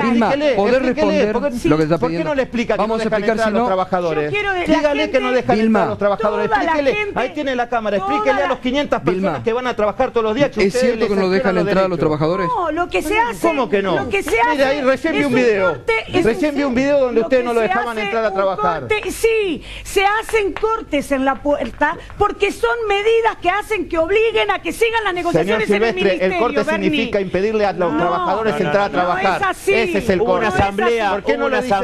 Vilma, ¿poder responder lo que está pidiendo? ¿Por qué no le explica que no dejan entrar a los trabajadores? Dígale que no dejan entrar a los trabajadores, explíquele, ahí tiene la cámara, explíquele a los 500 personas que van a trabajar todos los días que ¿es cierto que no dejan entrar a los trabajadores? No, lo que se hace... ¿Cómo que no? Lo que se hace... Mira, ahí recién vi un video. Recién vi un video donde ustedes no lo dejaban entrar a trabajar. Sí, se hacen cortes en la puerta porque son medidas que hacen que obliguen a que sigan las negociaciones en el ministerio. El corte significa impedirle a los trabajadores entrar a trabajar. Ese es el corte. ¿Por qué no lo dice?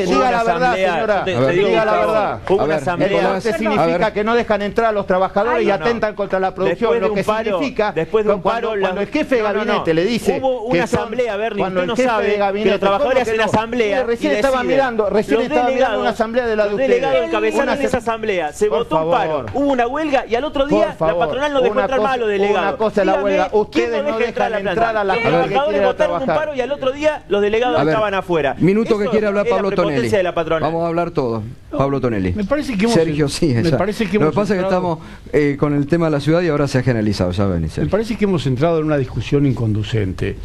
Diga la verdad, señora. Diga la verdad. Una asamblea. El corte significa que no dejan entrar a los trabajadores y atentan contra la producción. Lo que significa después de un paro, cuando el jefe de gabinete le dice hubo una asamblea, Bernie, usted no sabe que los trabajadores hacen asamblea. Recién estaba mirando una asamblea de la de ustedes. Los delegados encabezaron esa asamblea, se votó un paro, hubo una huelga y al otro día la patronal no dejó entrar más a los delegados. Una cosa es la huelga, ustedes no dejan entrar a la gente que quiere trabajar. Los trabajadores votaron un paro y al otro día los delegados estaban afuera. Minuto que quiere hablar Pablo Tonelli. Vamos a hablar todos. Pablo Tonelli. Me parece que Sergio, sí, lo que pasa es que estamos con el tema de la ciudad y ahora se ha generalizado, ya ven. Me parece que hemos entrado en una discusión inconducente.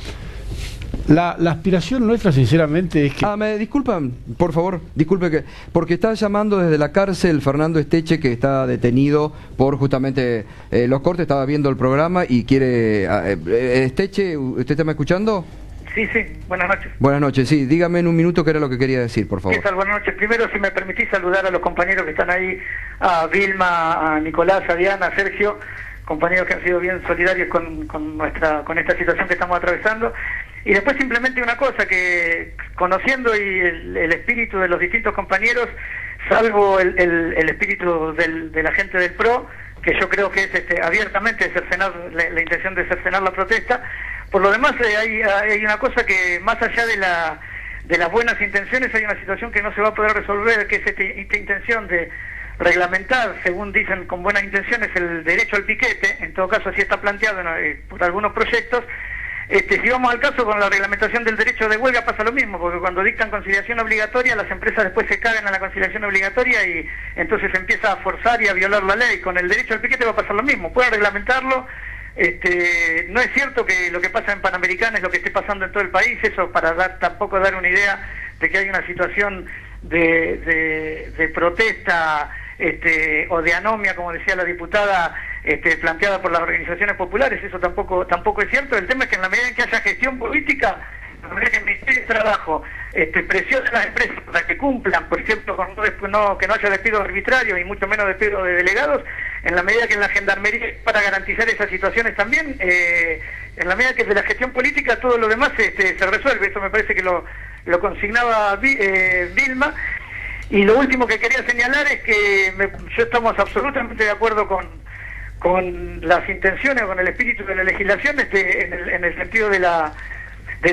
La aspiración nuestra, sinceramente, es que... me disculpan, por favor, porque está llamando desde la cárcel Fernando Esteche, que está detenido por justamente los cortes, estaba viendo el programa y quiere... Esteche, ¿usted está me escuchando? Sí, buenas noches. Buenas noches, sí, dígame en un minuto qué era lo que quería decir, por favor. ¿Qué tal? Buenas noches. Primero, si me permitís saludar a los compañeros que están ahí, a Vilma, a Nicolás, a Diana, a Sergio, compañeros que han sido bien solidarios con esta situación que estamos atravesando. Y después simplemente una cosa, que conociendo el espíritu de los distintos compañeros, salvo el espíritu de la gente del PRO, que yo creo que es abiertamente cercenar la intención de cercenar la protesta. Por lo demás hay una cosa que más allá de las buenas intenciones hay una situación que no se va a poder resolver, que es esta intención de reglamentar, según dicen con buenas intenciones, el derecho al piquete. En todo caso así está planteado por algunos proyectos. Si vamos al caso con la reglamentación del derecho de huelga pasa lo mismo, porque cuando dictan conciliación obligatoria las empresas después se cagan a la conciliación obligatoria y entonces se empieza a forzar y a violar la ley. Con el derecho al piquete va a pasar lo mismo, pueden reglamentarlo. No es cierto que lo que pasa en Panamericana es lo que esté pasando en todo el país, eso para tampoco dar una idea de que hay una situación de protesta o de anomia, como decía la diputada, planteada por las organizaciones populares. Eso tampoco es cierto. El tema es que en la medida en que haya gestión política, en la medida que el Ministerio de Trabajo presión a las empresas para que cumplan, por ejemplo, con que no haya despidos arbitrarios y mucho menos despidos de delegados, en la medida que en la gendarmería, para garantizar esas situaciones también, en la medida que de la gestión política todo lo demás se resuelve. Eso me parece que lo consignaba Vilma. Y lo último que quería señalar es que yo estamos absolutamente de acuerdo con las intenciones, con el espíritu de la legislación, en el sentido de la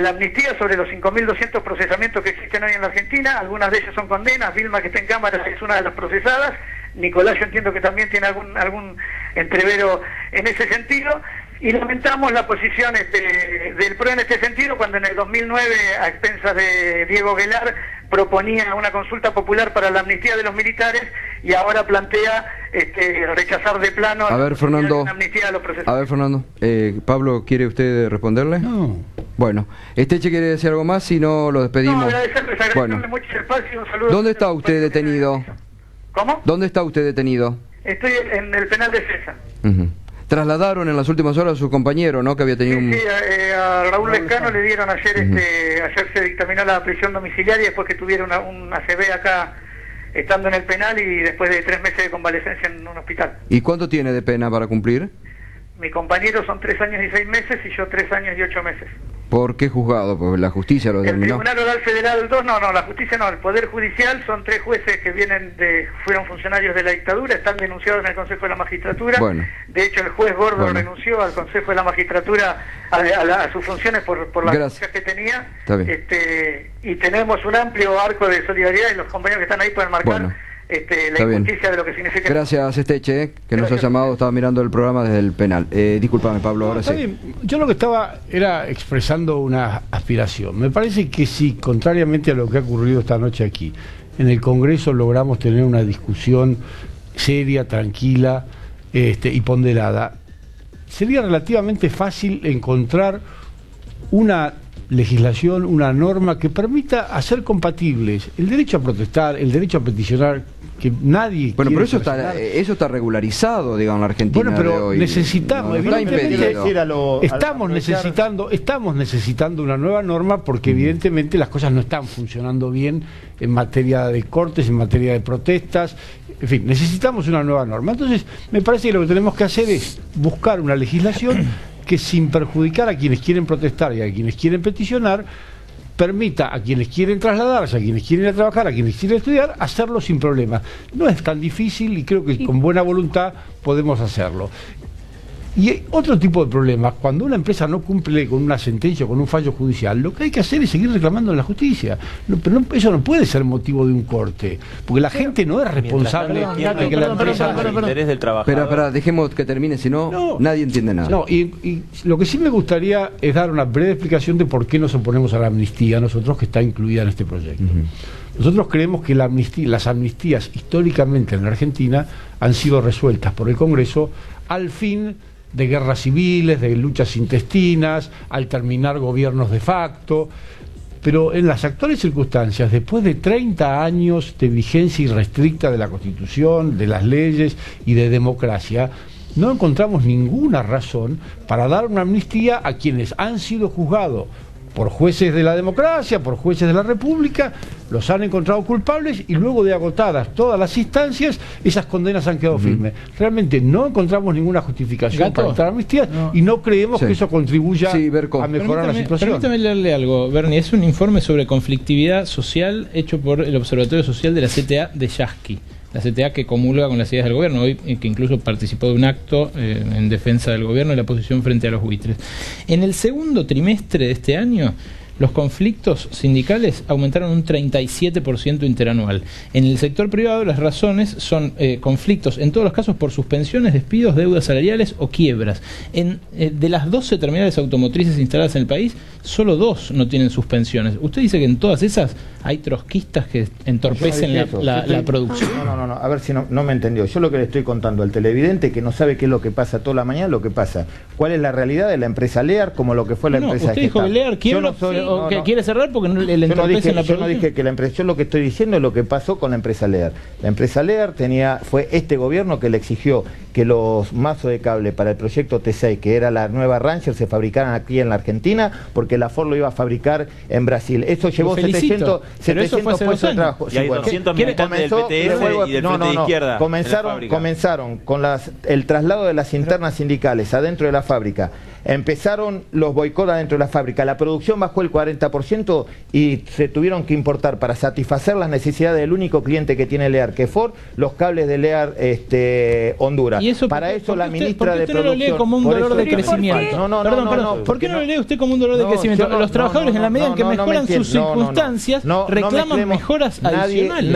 amnistía sobre los 5.200 procesamientos que existen hoy en la Argentina. Algunas de ellas son condenas. Vilma, que está en cámara, es una de las procesadas. Nicolás, yo entiendo que también tiene algún entrevero en ese sentido. Y lamentamos la posición del PRO en este sentido, cuando en el 2009, a expensas de Diego Guelar, proponía una consulta popular para la amnistía de los militares, y ahora plantea rechazar de plano a ver, Fernando, una amnistía de los procesados. A ver, Fernando, Pablo, ¿quiere usted responderle? No. Bueno, Esteche quiere decir algo más, si no lo despedimos. No, agradecerle mucho el espacio y un saludo. ¿Dónde está usted detenido? ¿Cómo? ¿Dónde está usted detenido? Estoy en el penal de César. Trasladaron en las últimas horas a su compañero, ¿no? Que había tenido sí, a Raúl Lescano le dieron ayer, ayer se dictaminó la prisión domiciliaria después que tuviera un ACV acá, estando en el penal, y después de 3 meses de convalecencia en un hospital. ¿Y cuánto tiene de pena para cumplir? Mi compañero son 3 años y 6 meses y yo 3 años y 8 meses. ¿Por qué juzgado? Porque la justicia lo determinó. El Tribunal Oral Federal 2, no, la justicia no, el Poder Judicial, son 3 jueces que fueron funcionarios de la dictadura, están denunciados en el Consejo de la Magistratura. Bueno. De hecho, el juez Gordo renunció al Consejo de la Magistratura a sus funciones por las denuncias que tenía. Está bien. Y tenemos un amplio arco de solidaridad, y los compañeros que están ahí pueden marcar la injusticia de lo que significa. Gracias, Esteche, que nos ha llamado, estaba mirando el programa desde el penal. Discúlpame, Pablo, ahora sí. Bien. Yo lo que estaba era expresando una aspiración. Me parece que si, contrariamente a lo que ha ocurrido esta noche aquí, en el Congreso logramos tener una discusión seria, tranquila y ponderada, sería relativamente fácil encontrar una legislación, una norma que permita hacer compatibles el derecho a protestar, el derecho a peticionar, que nadie... Bueno, pero eso está regularizado, digamos, en la Argentina. Bueno, pero de hoy. necesitamos, estamos necesitando una nueva norma, porque evidentemente las cosas no están funcionando bien en materia de cortes, en materia de protestas, en fin, necesitamos una nueva norma. Entonces, me parece que lo que tenemos que hacer es buscar una legislación que, sin perjudicar a quienes quieren protestar y a quienes quieren peticionar, permita a quienes quieren trasladarse, a quienes quieren ir a trabajar, a quienes quieren estudiar, hacerlo sin problema. No es tan difícil y creo que con buena voluntad podemos hacerlo. Y otro tipo de problemas, cuando una empresa no cumple con una sentencia o con un fallo judicial, lo que hay que hacer es seguir reclamando en la justicia. Pero eso no puede ser motivo de un corte, porque la gente no es responsable de que la empresa... interés del trabajador. Espera, dejemos que termine, si no, nadie entiende nada. No, y lo que sí me gustaría es dar una breve explicación de por qué nos oponemos a la amnistía, nosotros, que está incluida en este proyecto. Nosotros creemos que las amnistías históricamente en la Argentina han sido resueltas por el Congreso al fin de guerras civiles, de luchas intestinas, al terminar gobiernos de facto, pero en las actuales circunstancias, después de 30 años de vigencia irrestricta de la Constitución, de las leyes y de democracia, no encontramos ninguna razón para dar una amnistía a quienes han sido juzgados por jueces de la democracia, por jueces de la República, los han encontrado culpables y luego de agotadas todas las instancias, esas condenas han quedado firmes. Realmente no encontramos ninguna justificación para esta amnistía y no creemos que eso contribuya a mejorar la situación. Permítame leerle algo, Bernie. Es un informe sobre conflictividad social hecho por el Observatorio Social de la CTA de Yasky. La CTA, que comulga con las ideas del gobierno, hoy que incluso participó de un acto en defensa del gobierno y la posición frente a los buitres. En el segundo trimestre de este año, los conflictos sindicales aumentaron un 37% interanual. En el sector privado, las razones son conflictos, en todos los casos, por suspensiones, despidos, deudas salariales o quiebras. De las 12 terminales automotrices instaladas en el país, solo 2 no tienen suspensiones. ¿Usted dice que en todas esas hay trotskistas que entorpecen la producción? No, a ver si no me entendió. Yo lo que le estoy contando al televidente, que no sabe qué es lo que pasa toda la mañana, lo que pasa. ¿Cuál es la realidad de la empresa Lear, como lo que fue la empresa usted dijo que Lear quiebra, o que quiere cerrar porque no le entorpece la producción. Yo no dije que la empresa, yo lo que estoy diciendo es lo que pasó con la empresa Lear. La empresa Lear fue este gobierno que le exigió que los mazos de cable para el proyecto T6, que era la nueva Ranger, se fabricaran aquí en la Argentina, porque la Ford lo iba a fabricar en Brasil. Eso llevó 700 puestos de trabajo. Y hay 200 militantes del PTF y del Frente de Izquierda. Comenzaron con el traslado de las internas sindicales adentro de la fábrica. Empezaron los boicots adentro de la fábrica, la producción bajó el 40% y se tuvieron que importar para satisfacer las necesidades del único cliente que tiene Lear, que es Ford, los cables de Lear Honduras. ¿Y eso para eso la ministra de Producción... ¿Por qué no lo lee como un dolor de crecimiento? Perdón. ¿Por qué no lo lee usted como un dolor de crecimiento? Los trabajadores en la medida en que mejoran sus circunstancias reclaman mejoras adicionales.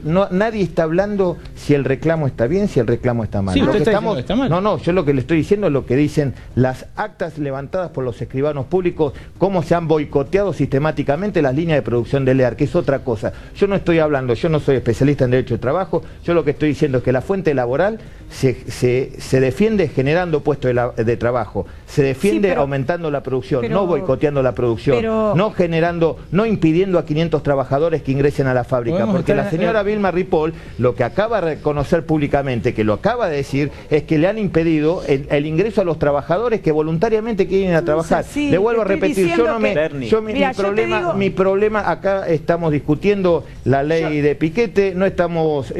Nadie está hablando si el reclamo está bien, si el reclamo está mal. Sí, usted está diciendo que está mal. No, yo lo que le estoy diciendo es lo que dicen las actas levantadas por los escribanos públicos, cómo se han boicoteado sistemáticamente las líneas de producción de Lear, que es otra cosa. Yo no estoy hablando, yo no soy especialista en derecho de trabajo, yo lo que estoy diciendo es que la fuente laboral se defiende generando puestos de trabajo, se defiende aumentando la producción, no boicoteando la producción, no impidiendo a 500 trabajadores que ingresen a la fábrica, porque la señora Vilma Ripoll lo que acaba de reconocer públicamente, que lo acaba de decir, es que le han impedido el ingreso a los trabajadores que voluntariamente quieren ir a trabajar. Le vuelvo a repetir, mi problema acá estamos discutiendo la ley de piquete, no estamos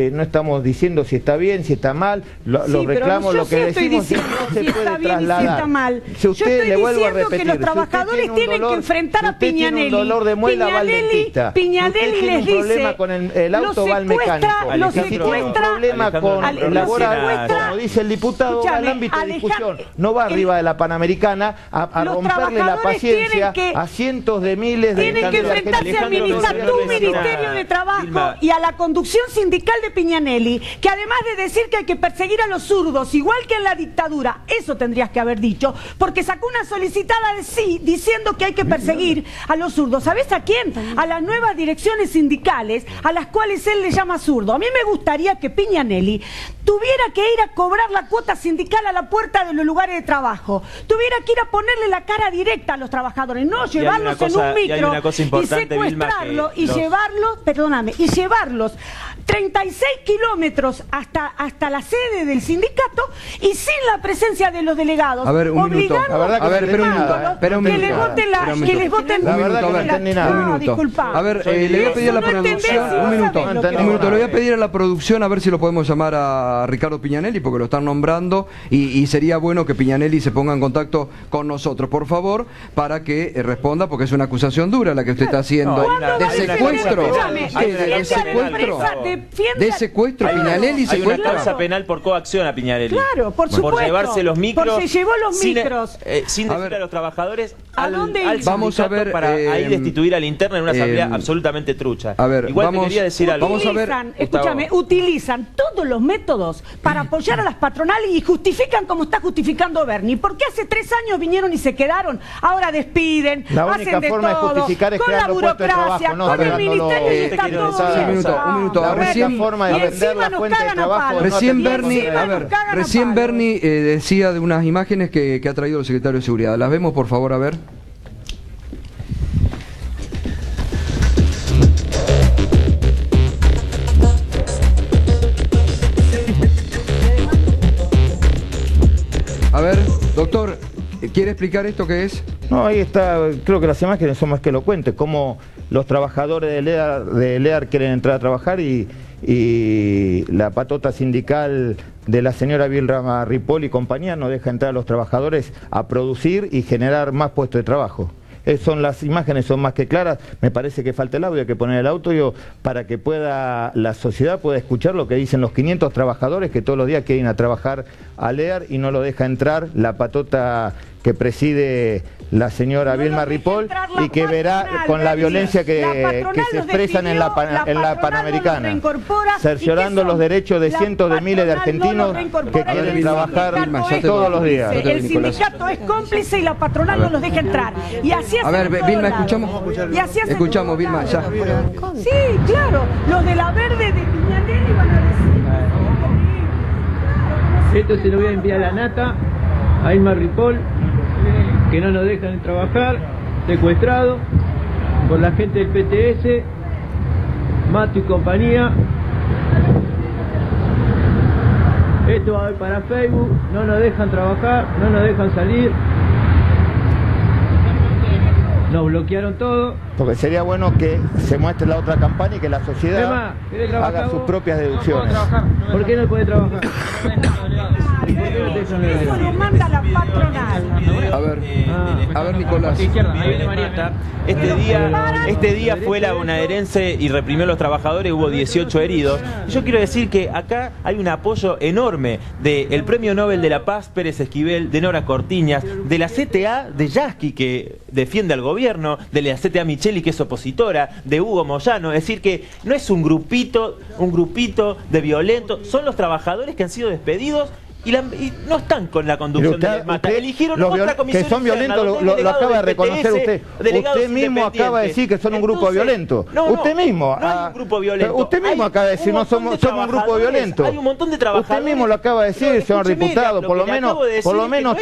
diciendo si está bien, si está mal, los reclamos, lo que decimos es que no se puede trasladar. Si está mal. Si usted, le vuelvo a repetir, que los trabajadores tienen que enfrentar a Piñanelli. Tiene un dolor de muela, va al dentista. Piñanelli les dice, un problema con el auto, va al mecánico. Si tiene un problema con laboral, como dice el diputado, va al ámbito de discusión. No va arriba de la Panamericana a romperle la paciencia a cientos de miles de tienen que enfrentarse al Ministerio de Trabajo y a la conducción sindical de Piñanelli, que además de decir que hay que perseguir a los zurdos, igual que en la dictadura, eso tendrías que haber dicho, porque sacó una solicitada de sí diciendo que hay que perseguir a los zurdos. ¿Sabés a quién? A las nuevas direcciones sindicales, a las cuales él le llama zurdo. A mí me gustaría que Piñanelli tuviera que ir a cobrar la cuota sindical a la puerta de los lugares de trabajo, tuviera que ir a ponerle la cara directa a los trabajadores, no llevarlos en un micro y secuestrarlos y llevarlos 36 kilómetros hasta la sede del sindicato y sin la presencia de los delegados. A ver, un minuto. Espera un minuto. Que les voten la verdad que no entendí nada. Disculpa. A ver, le voy a pedir a la producción un minuto. Le voy a pedir a la producción a ver si lo podemos llamar a Ricardo Piñanelli, porque lo están nombrando y sería bueno que Piñanelli se ponga en contacto con nosotros, por favor, para que responda, porque es una acusación dura la que usted está haciendo. ¿De secuestro? ¿De secuestro? ¿Piñanelli secuestra? Hay una causa penal por coacción a Piñanelli. Claro, por supuesto. Por llevarse los micros. Porque se llevó los micros. Sin decir a los trabajadores al vamos a ver para ahí destituir al interno en una asamblea absolutamente trucha. A ver, igual te quería decir algo. Vamos a ver, escúchame, utilizan todos los métodos para apoyar a las patronales y justifican como está justificando Bernie. Porque hace 3 años vinieron y se quedaron, ahora despiden, hacen de todo, justificar es con la burocracia, con el ministerio y está todo bien. Un minuto. Recién Bernie decía de unas imágenes que ha traído el secretario de Seguridad. ¿Las vemos, por favor? A ver. A ver, doctor, ¿quiere explicar esto qué es? No, ahí está, creo que las imágenes son más que elocuentes, cómo los trabajadores de Lear quieren entrar a trabajar y la patota sindical de la señora Vilma Ripoll y compañía no deja entrar a los trabajadores a producir y generar más puestos de trabajo. Las imágenes son más que claras. Me parece que falta el audio, hay que poner el audio para que la sociedad pueda escuchar lo que dicen los 500 trabajadores que todos los días quieren ir a trabajar a Lear y no lo deja entrar la patota que preside la señora Vilma Ripoll y que verá con la violencia que se expresan en la Panamericana, cerciorando los derechos de cientos de miles de argentinos que quieren trabajar todos los días. El sindicato es cómplice y la patronal no los deja entrar. Y así a ver, Vilma, escuchamos, Vilma, ya. Sí, claro, los de la verde de Piñanelli van a decir. Esto se lo voy a enviar a la Nata, a Vilma Ripoll, que no nos dejan trabajar, secuestrado. con la gente del PTS, Mato y compañía. Esto va a ir para Facebook, no nos dejan trabajar, no nos dejan salir. Nos bloquearon todo. Porque sería bueno que se muestre la otra campaña y que la sociedad haga sus propias deducciones. ¿Por qué no puede trabajar? Eso lo manda la patronal. A ver, Nicolás. Este día fue la bonaerense y reprimió a los trabajadores, hubo 18 heridos. Yo quiero decir que acá hay un apoyo enorme del Premio Nobel de la Paz, Pérez Esquivel, de Nora Cortiñas, de la CTA de Yasky, que defiende al gobierno, de la CTA Micheli, que es opositora, de Hugo Moyano. Es decir, que no es un grupito de violentos, son los trabajadores que han sido despedidos y no están con la conducción de la Mata. Eligieron otra comisión que son violentos, lo acaba de reconocer usted. Usted mismo acaba de decir que son un grupo violento. Usted mismo. No hay un grupo violento. Usted mismo acaba de decir, no somos un grupo violento. Hay un montón de trabajadores. Usted mismo lo acaba de decir, señor diputado. Por lo menos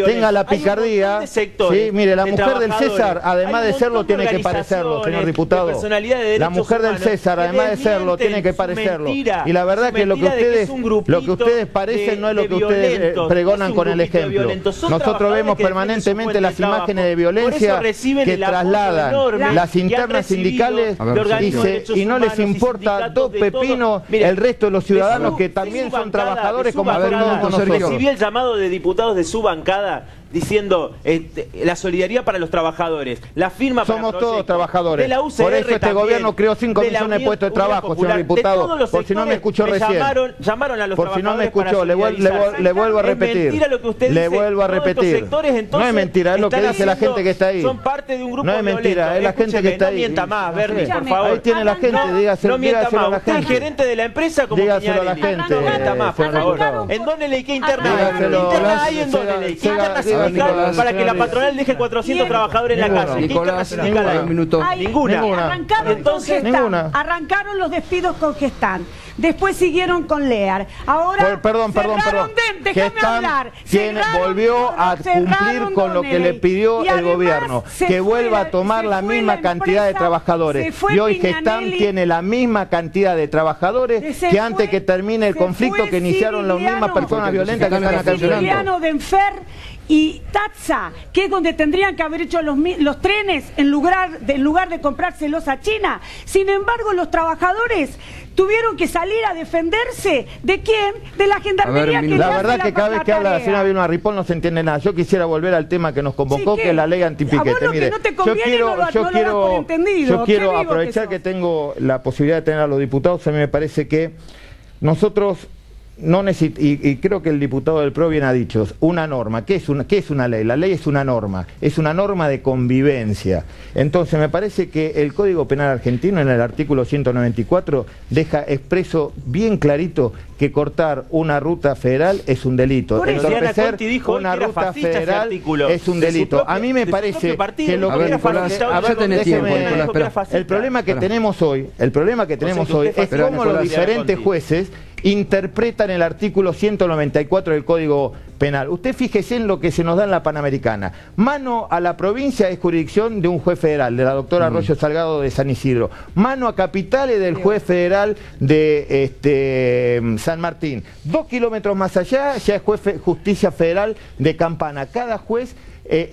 tenga la picardía. Sí, mire, la mujer del César, además de serlo, tiene que parecerlo, señor diputado. La mujer del César, además de serlo, tiene que parecerlo. Y la verdad que lo que ustedes parecen no es lo que ustedes pregonan con el ejemplo. Nosotros vemos permanentemente las imágenes de violencia que trasladan las internas sindicales y no les importa dos pepinos el resto de los ciudadanos que también son trabajadores como todos nosotros. Recibí el llamado de diputados de su bancada diciendo la solidaridad para los trabajadores, la firma para somos todos trabajadores, de la UCR por eso este también, gobierno creó 5 millones de puestos de trabajo, señor diputado, por si no me escuchó recién, llamaron a los por si no me escuchó, le vuelvo a repetir, mentira lo que usted le vuelvo a repetir, no es mentira, es lo que dice la gente que está ahí, son parte de un grupo no es mentira, es la gente que está ahí, no mienta más, Bernie, por favor, ahí tiene la gente, dígaselo a la gente, el gerente de la empresa como dígaselo a la gente, no mienta más, por favor, ¿en dónde le qué interna? ¿Interna hay en dónde le qué interna sindical para que la patronal deje 400 trabajadores en la calle? Nicolás, un minuto. Ninguna. Entonces, arrancaron los despidos con Gestamp. Después siguieron con Lear. Ahora perdón. Gestamp volvió a cumplir con lo que le pidió el gobierno, que vuelva a tomar la misma cantidad de trabajadores. Y hoy Gestamp tiene la misma cantidad de trabajadores que antes que termine el conflicto que iniciaron las mismas personas violentas que están acá en y Tatsa, que es donde tendrían que haber hecho los trenes en lugar de comprárselos a China. Sin embargo, los trabajadores tuvieron que salir a defenderse. ¿De quién? De la gendarmería. La verdad que cada vez que habla la señora Vilma Ripoll no se entiende nada. Yo quisiera volver al tema que nos convocó, que es la ley antipiquete. Mire, yo quiero aprovechar que tengo la posibilidad de tener a los diputados. A mí me parece que nosotros no y creo que el diputado del PRO bien ha dicho, una norma. ¿Qué es una ley? La ley es una norma de convivencia. Entonces me parece que el Código Penal argentino en el artículo 194 deja expreso bien clarito que cortar una ruta federal es un delito. Entorpecer una ruta federal es un delito. A mí me parece que lo que el problema que tenemos hoy es cómo los diferentes jueces interpretan el artículo 194 del Código Penal. Usted fíjese en lo que se nos da en la Panamericana. Mano a la provincia es jurisdicción de un juez federal, de la doctora Arroyo Salgado de San Isidro. Mano a capitales del juez federal de San Martín. 2 kilómetros más allá ya es justicia federal de Campana. Cada juez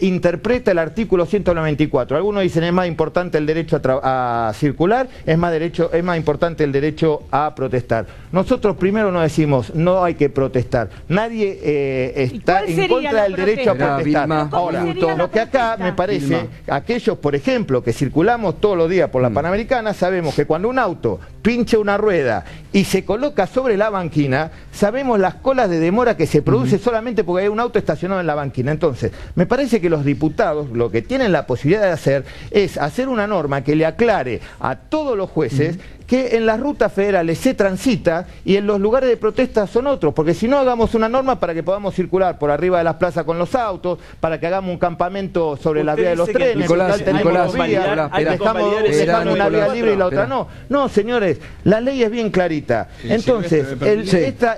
interpreta el artículo 194. Algunos dicen es más importante el derecho a circular, es más importante el derecho a protestar. Nosotros primero nos decimos no hay que protestar. Nadie está en contra del derecho a protestar. Ahora, lo que acá me parece, aquellos por ejemplo que circulamos todos los días por la Panamericana, sabemos que cuando un auto pincha una rueda y se coloca sobre la banquina, sabemos las colas de demora que se produce solamente porque hay un auto estacionado en la banquina. Entonces, me parece que los diputados lo que tienen la posibilidad de hacer es hacer una norma que le aclare a todos los jueces que en las rutas federales se transita y en los lugares de protesta son otros, porque si no hagamos una norma para que podamos circular por arriba de las plazas con los autos, para que hagamos un campamento sobre la vía de los trenes, Nicolás, dejamos una vía libre y la otra no. No, señores, la ley es bien clarita. Entonces,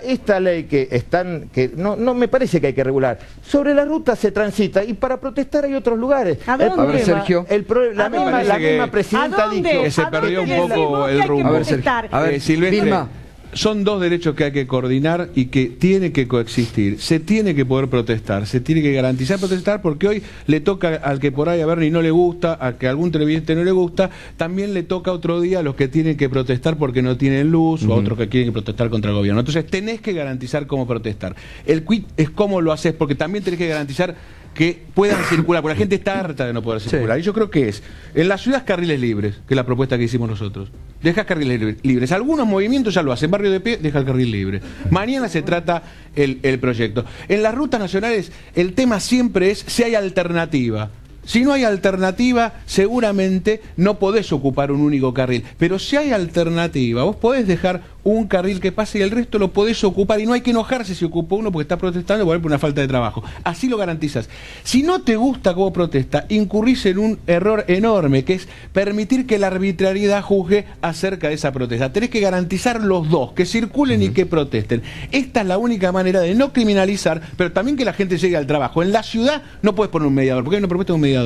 esta ley que no me parece que hay que regular. Sobre la ruta se transita y para protestar hay otros lugares. A ver, Sergio. La misma presidenta ha dicho que se perdió un poco el rumbo. A ver, Sergio. A ver, Silvestre, Vilma. son dos derechos que hay que coordinar y que tienen que coexistir. Se tiene que poder protestar, se tiene que garantizar protestar, porque hoy le toca al que por ahí a Bernie no le gusta, al que a algún televidente no le gusta, también le toca otro día a los que tienen que protestar porque no tienen luz, o a otros que quieren protestar contra el gobierno. Entonces tenés que garantizar cómo protestar. El quid es cómo lo haces, porque también tenés que garantizar que puedan circular, porque la gente está harta de no poder circular. Y yo creo que en las ciudades carriles libres, que es la propuesta que hicimos nosotros. Dejas carriles libres. Algunos movimientos ya lo hacen. Barrio de Pie, deja el carril libre. Mañana se trata el proyecto. En las rutas nacionales, el tema siempre es si hay alternativa. Si no hay alternativa, seguramente no podés ocupar un único carril. Pero si hay alternativa, vos podés dejar un carril que pase y el resto lo podés ocupar. Y no hay que enojarse si ocupó uno porque está protestando por una falta de trabajo. Así lo garantizas. Si no te gusta cómo protesta, incurrís en un error enorme, que es permitir que la arbitrariedad juzgue acerca de esa protesta. Tenés que garantizar los dos, que circulen y que protesten. Esta es la única manera de no criminalizar, pero también que la gente llegue al trabajo. En la ciudad no puedes poner un mediador. ¿Por qué no propuesta un mediador?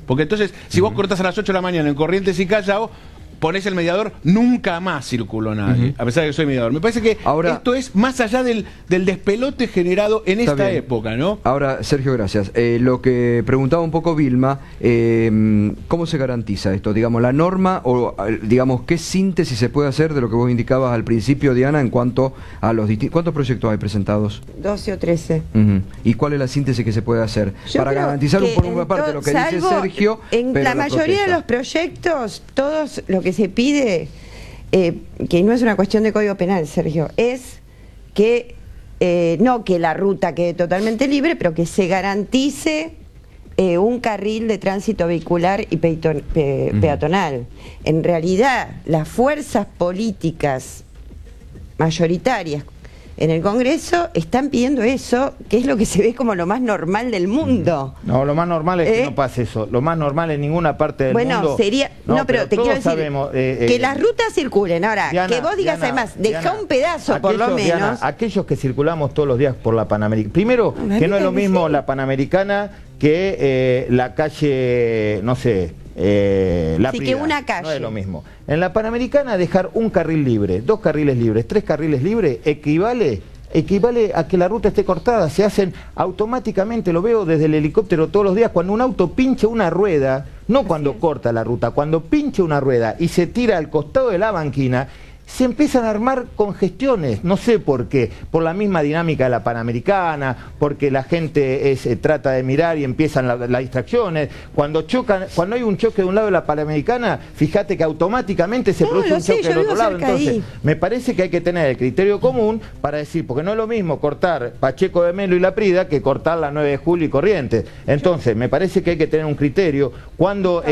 Porque entonces, si vos cortás a las 8 de la mañana en Corrientes y Callao, ponés el mediador, nunca más circuló nadie, a pesar de que soy mediador. Me parece que esto es más allá del despelote generado en esta época, ¿no? Ahora, Sergio, gracias. Lo que preguntaba un poco Vilma, ¿cómo se garantiza esto? Digamos, la norma, o digamos, ¿qué síntesis se puede hacer de lo que vos indicabas al principio, Diana, en cuanto a los distintos... ¿Cuántos proyectos hay presentados? 12 o 13. ¿Y cuál es la síntesis que se puede hacer? Para garantizar por una parte lo que dice Sergio, en la mayoría de los proyectos, todos lo que se pide, que no es una cuestión de código penal, Sergio, es que no que la ruta quede totalmente libre, pero que se garantice un carril de tránsito vehicular y peatonal. En realidad, las fuerzas políticas mayoritarias en el Congreso están pidiendo eso, que es lo que se ve como lo más normal del mundo. No, lo más normal es que no pase eso. Lo más normal en ninguna parte del mundo... Bueno, sería... No, pero te quiero decir que las rutas circulen. Ahora, Diana, que vos digas además, deja un pedazo por lo menos... Diana, aquellos que circulamos todos los días por la Panamericana... Primero, que no es lo mismo la Panamericana que la calle, no sé... La sí, que una calle. No es lo mismo. En la Panamericana dejar un carril libre, 2 carriles libres, 3 carriles libres equivale a que la ruta esté cortada. Se hacen automáticamente, lo veo desde el helicóptero todos los días, cuando un auto pincha una rueda, no cuando corta la ruta, cuando pincha una rueda y se tira al costado de la banquina, se empiezan a armar congestiones, no sé por qué, por la misma dinámica de la Panamericana, porque la gente trata de mirar y empiezan las distracciones. Cuando hay un choque de un lado de la Panamericana, fíjate que automáticamente se produce un choque del otro lado. Entonces, me parece que hay que tener el criterio común para decir, porque no es lo mismo cortar Pacheco de Melo y La Prida que cortar la 9 de Julio y Corrientes. Entonces, me parece que hay que tener un criterio cuando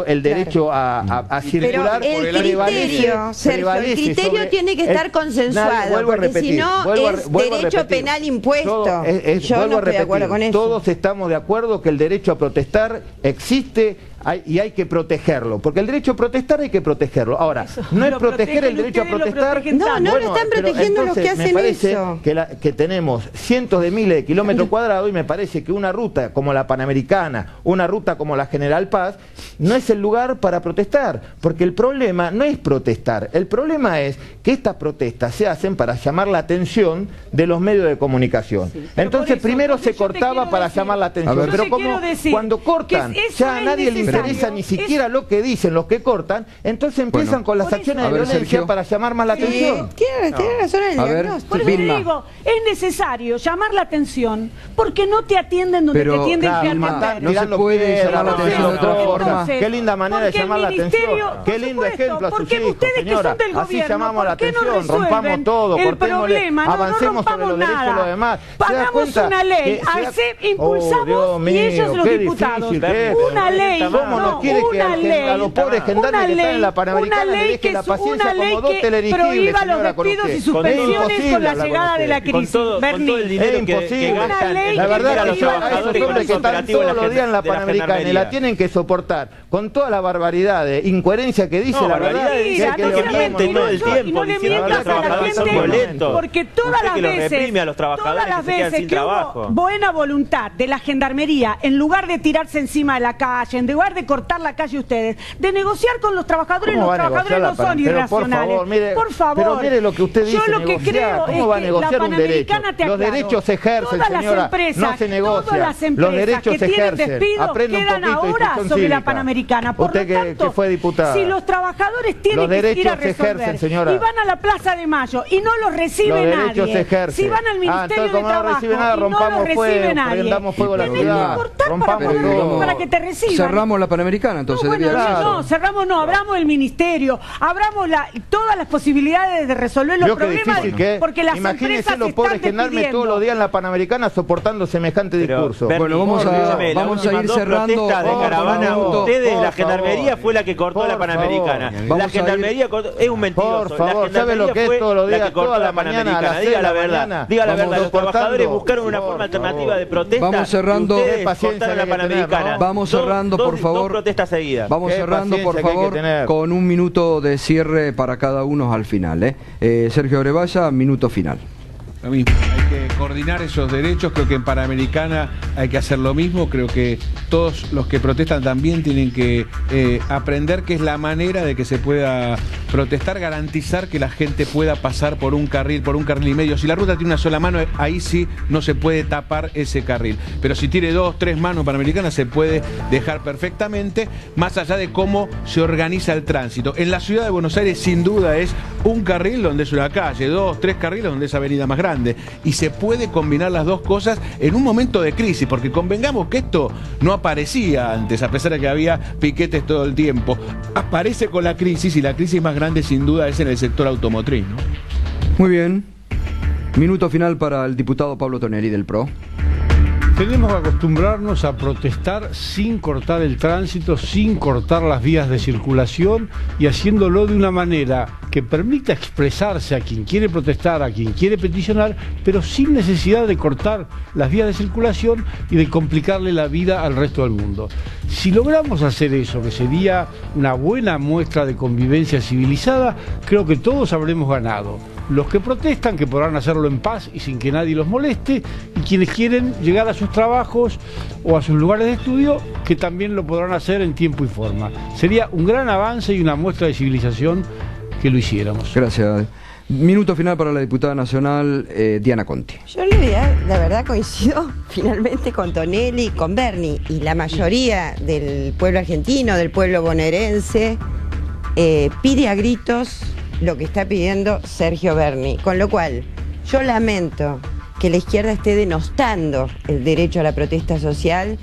el derecho a circular prevalece. El criterio tiene que estar consensuado, porque si no es derecho penal impuesto. Yo no estoy de acuerdo con eso. Todos estamos de acuerdo que el derecho a protestar existe y hay que protegerlo, porque el derecho a protestar hay que protegerlo. Ahora, no es proteger el derecho a protestar. No lo están protegiendo los que hacen me parece eso. Que tenemos cientos de miles de kilómetros cuadrados y me parece que una ruta como la Panamericana, una ruta como la General Paz, no es el lugar para protestar, porque el problema no es protestar, el problema es que estas protestas se hacen para llamar la atención de los medios de comunicación. Sí, entonces primero se cortaba para llamar la atención, pero como cuando cortan ya a nadie le interesa ni siquiera lo que dicen los que cortan, entonces empiezan con las acciones de violencia Sergio, para llamar más la atención. Tiene razón en el diagnóstico. Por eso te digo, es necesario llamar la atención, porque no te atienden donde te tienden que atender. No se puede llamar la atención de otra forma. Qué linda manera de llamar la atención. Qué lindo ejemplo a sus hijos, señora. Así llamamos la atención, rompamos todo, cortémosle, avancemos sobre los derechos de los demás. Pagamos una ley, impulsamos y ellos los diputados. Una ley ¿Cómo no quiere que a los pobres gendarmes que están en la Panamericana le deje la paciencia como dos teledirigibles? Prohíba los despidos y suspensiones con la llegada de la crisis. Con todo el dinero que gastan, la verdad que a esos hombres que están todos los días en la Panamericana y la tienen que soportar con toda la barbaridad de incoherencia que dice, la verdad que miente todo el tiempo diciendo que los trabajadores son violentos, porque todas las veces que hubo buena voluntad de la gendarmería, en lugar de tirarse encima de la calle, en lugar de cortar la calle ustedes, de negociar con los trabajadores, los trabajadores no son irracionales. Por favor, pero mire lo que usted dice, yo lo que creo ¿cómo va a negociar un derecho? Los derechos se ejercen, señora, no se negocian. Los derechos se ejercen. Aprenda un poquito sobre la Panamericana. Por usted lo tanto, que fue diputada. Si los trabajadores tienen que ir a resolver y van a la Plaza de Mayo y no los recibe nadie, si van al Ministerio de Trabajo y no los recibe nadie, tienen que cortar para que te reciban. Cerramos la Panamericana, entonces. No, cerramos no, abramos el Ministerio, abramos todas las posibilidades de resolver los problemas, porque las imagínense empresas los pobres gendarmes todos los días en la Panamericana soportando semejante discurso. Bueno, vamos a ir cerrando. De caravana, ustedes, la gendarmería fue la que cortó la Panamericana. La gendarmería es un mentiroso. Por favor, ¿sabe lo que es todos los días, toda la mañana, a las 6 diga la verdad. Diga la verdad, los trabajadores buscaron una forma alternativa de protesta. Vamos cerrando. Cortaron la Panamericana. Vamos cerrando, por favor. Dos protestas seguidas. Vamos cerrando, por favor, con un minuto de cierre para cada uno al final. Sergio Orevalla, minuto final. Lo mismo, hay que coordinar esos derechos, creo que en Panamericana hay que hacer lo mismo, creo que todos los que protestan también tienen que aprender que es la manera de que se pueda protestar, garantizar que la gente pueda pasar por un carril y medio. Si la ruta tiene una sola mano, ahí sí no se puede tapar ese carril, pero si tiene 2, 3 manos Panamericana se puede dejar perfectamente, más allá de cómo se organiza el tránsito. En la ciudad de Buenos Aires sin duda es un carril donde es una calle, 2, 3 carriles donde es avenida más grande. Y se puede combinar las dos cosas en un momento de crisis, porque convengamos que esto no aparecía antes, a pesar de que había piquetes todo el tiempo. Aparece con la crisis, y la crisis más grande sin duda es en el sector automotriz, ¿no? Muy bien. Minuto final para el diputado Pablo Tonelli del PRO. Tenemos que acostumbrarnos a protestar sin cortar el tránsito, sin cortar las vías de circulación y haciéndolo de una manera que permita expresarse a quien quiere protestar, a quien quiere peticionar, pero sin necesidad de cortar las vías de circulación y de complicarle la vida al resto del mundo. Si logramos hacer eso, que sería una buena muestra de convivencia civilizada, creo que todos habremos ganado. Los que protestan, que podrán hacerlo en paz y sin que nadie los moleste, y quienes quieren llegar a sus trabajos o a sus lugares de estudio, que también lo podrán hacer en tiempo y forma. Sería un gran avance y una muestra de civilización que lo hiciéramos. Gracias. Minuto final para la diputada nacional, Diana Conti. Yo la verdad coincido finalmente con Tonelli, con Berni, y la mayoría del pueblo argentino, del pueblo bonaerense, pide a gritos lo que está pidiendo Sergio Berni, con lo cual yo lamento que la izquierda esté denostando el derecho a la protesta social,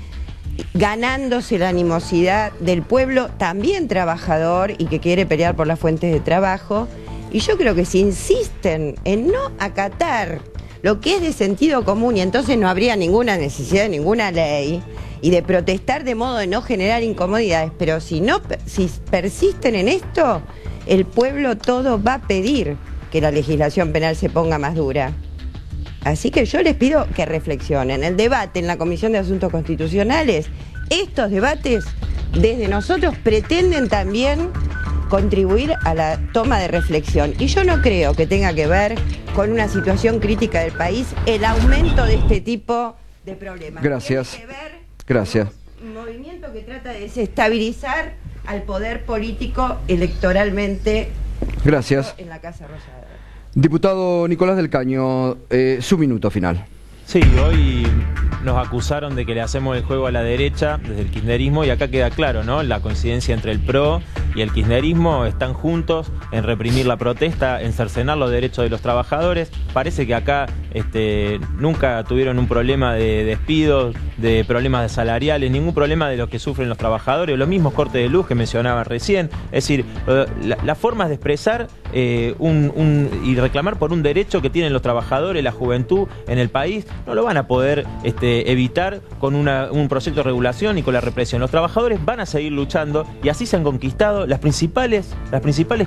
ganándose la animosidad del pueblo también trabajador y que quiere pelear por las fuentes de trabajo. Y yo creo que si insisten en no acatar lo que es de sentido común, y entonces no habría ninguna necesidad de ninguna ley, y de protestar de modo de no generar incomodidades, pero si persisten en esto, el pueblo todo va a pedir que la legislación penal se ponga más dura. Así que yo les pido que reflexionen. El debate en la Comisión de Asuntos Constitucionales, estos debates desde nosotros pretenden también contribuir a la toma de reflexión. Y yo no creo que tenga que ver con una situación crítica del país el aumento de este tipo de problemas. Gracias. Tiene que ver Gracias. con un movimiento que trata de desestabilizar al poder político electoralmente. Gracias. En la Casa Rosada. Diputado Nicolás del Caño, su minuto final. Sí, hoy nos acusaron de que le hacemos el juego a la derecha desde el kirchnerismo, y acá queda claro, ¿no? La coincidencia entre el PRO y el kirchnerismo están juntos en reprimir la protesta, en cercenar los derechos de los trabajadores. Parece que acá nunca tuvieron un problema de despidos, de problemas salariales, ningún problema de los que sufren los trabajadores, los mismos cortes de luz que mencionaban recién. Es decir, las formas de expresar y reclamar por un derecho que tienen los trabajadores, la juventud en el país, no lo van a poder evitar con un proyecto de regulación y con la represión. Los trabajadores van a seguir luchando y así se han conquistado las principales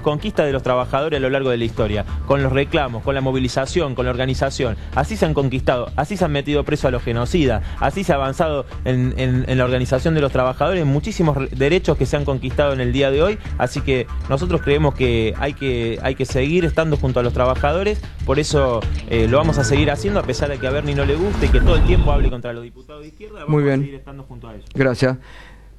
conquistas de los trabajadores a lo largo de la historia, con los reclamos, con la movilización, con la organización. Así se han conquistado, así se han metido preso a los genocidas, así se ha avanzado en la organización de los trabajadores, muchísimos derechos que se han conquistado en el día de hoy. Así que nosotros creemos que hay que seguir estando junto a los trabajadores, por eso lo vamos a seguir haciendo, a pesar de que a Bernie no le guste y que todo el tiempo hable contra los diputados de izquierda. Vamos a seguir estando junto a ellos. Gracias.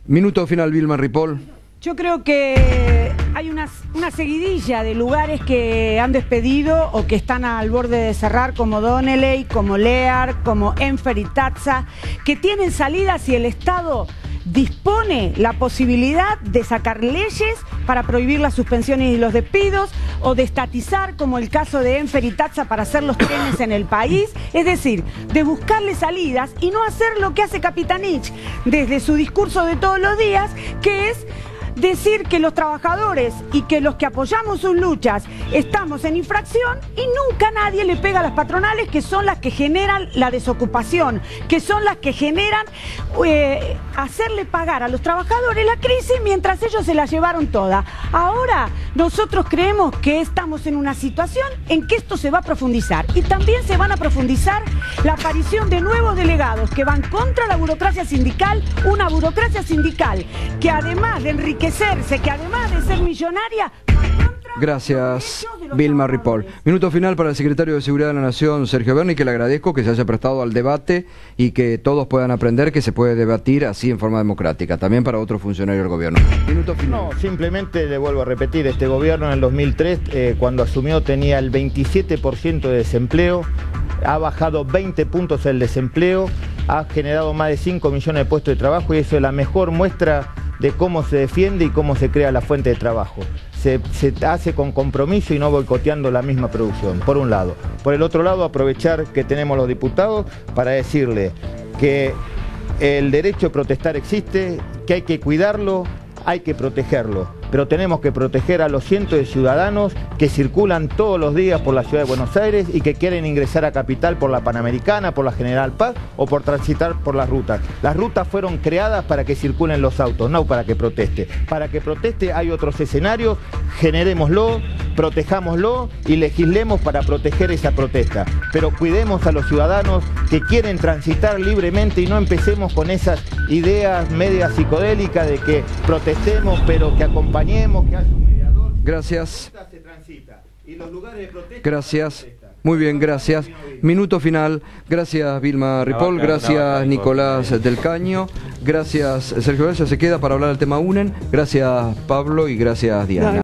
Minuto final, Vilma Ripoll. Yo creo que hay una seguidilla de lugares que han despedido o que están al borde de cerrar, como Donnelly, como Lear, como Enfer y Tatza, que tienen salidas y el Estado dispone la posibilidad de sacar leyes para prohibir las suspensiones y los despidos, o de estatizar, como el caso de Enfer y Tatza, para hacer los trenes en el país. Es decir, de buscarle salidas y no hacer lo que hace Capitanich desde su discurso de todos los días, que es decir que los trabajadores y que los que apoyamos sus luchas estamos en infracción, y nunca nadie le pega a las patronales, que son las que generan la desocupación, que son las que generan hacerle pagar a los trabajadores la crisis mientras ellos se la llevaron toda. Ahora nosotros creemos que estamos en una situación en que esto se va a profundizar, y también se van a profundizar la aparición de nuevos delegados que van contra la burocracia sindical, una burocracia sindical que además de enriquecerse, que además de ser millonaria... Gracias, Vilma Ripoll. Minuto final para el secretario de Seguridad de la Nación, Sergio Berni, que le agradezco que se haya prestado al debate y que todos puedan aprender que se puede debatir así en forma democrática, también para otros funcionarios del gobierno. Minuto final. No, simplemente le vuelvo a repetir, este gobierno en el 2003, cuando asumió, tenía el 27% de desempleo, ha bajado 20 puntos el desempleo, ha generado más de 5 millones de puestos de trabajo, y eso es la mejor muestra de cómo se defiende y cómo se crea la fuente de trabajo. Se hace con compromiso y no boicoteando la misma producción, por un lado. Por el otro lado, aprovechar que tenemos los diputados para decirle que el derecho a protestar existe, que hay que cuidarlo, hay que protegerlo. Pero tenemos que proteger a los cientos de ciudadanos que circulan todos los días por la ciudad de Buenos Aires y que quieren ingresar a Capital por la Panamericana, por la General Paz o por transitar por las rutas. Las rutas fueron creadas para que circulen los autos, no para que proteste. Para que proteste hay otros escenarios, generémoslo, protejámoslo y legislemos para proteger esa protesta. Pero cuidemos a los ciudadanos que quieren transitar libremente y no empecemos con esas ideas medias psicodélicas de que protestemos pero que acompañemos, que haya un mediador. Gracias. Gracias. Muy bien, gracias. Minuto final. Gracias, Vilma Ripoll. Gracias, Nicolás del Caño. Gracias, Sergio García. Se queda para hablar del tema UNEN. Gracias, Pablo, y gracias, Diana.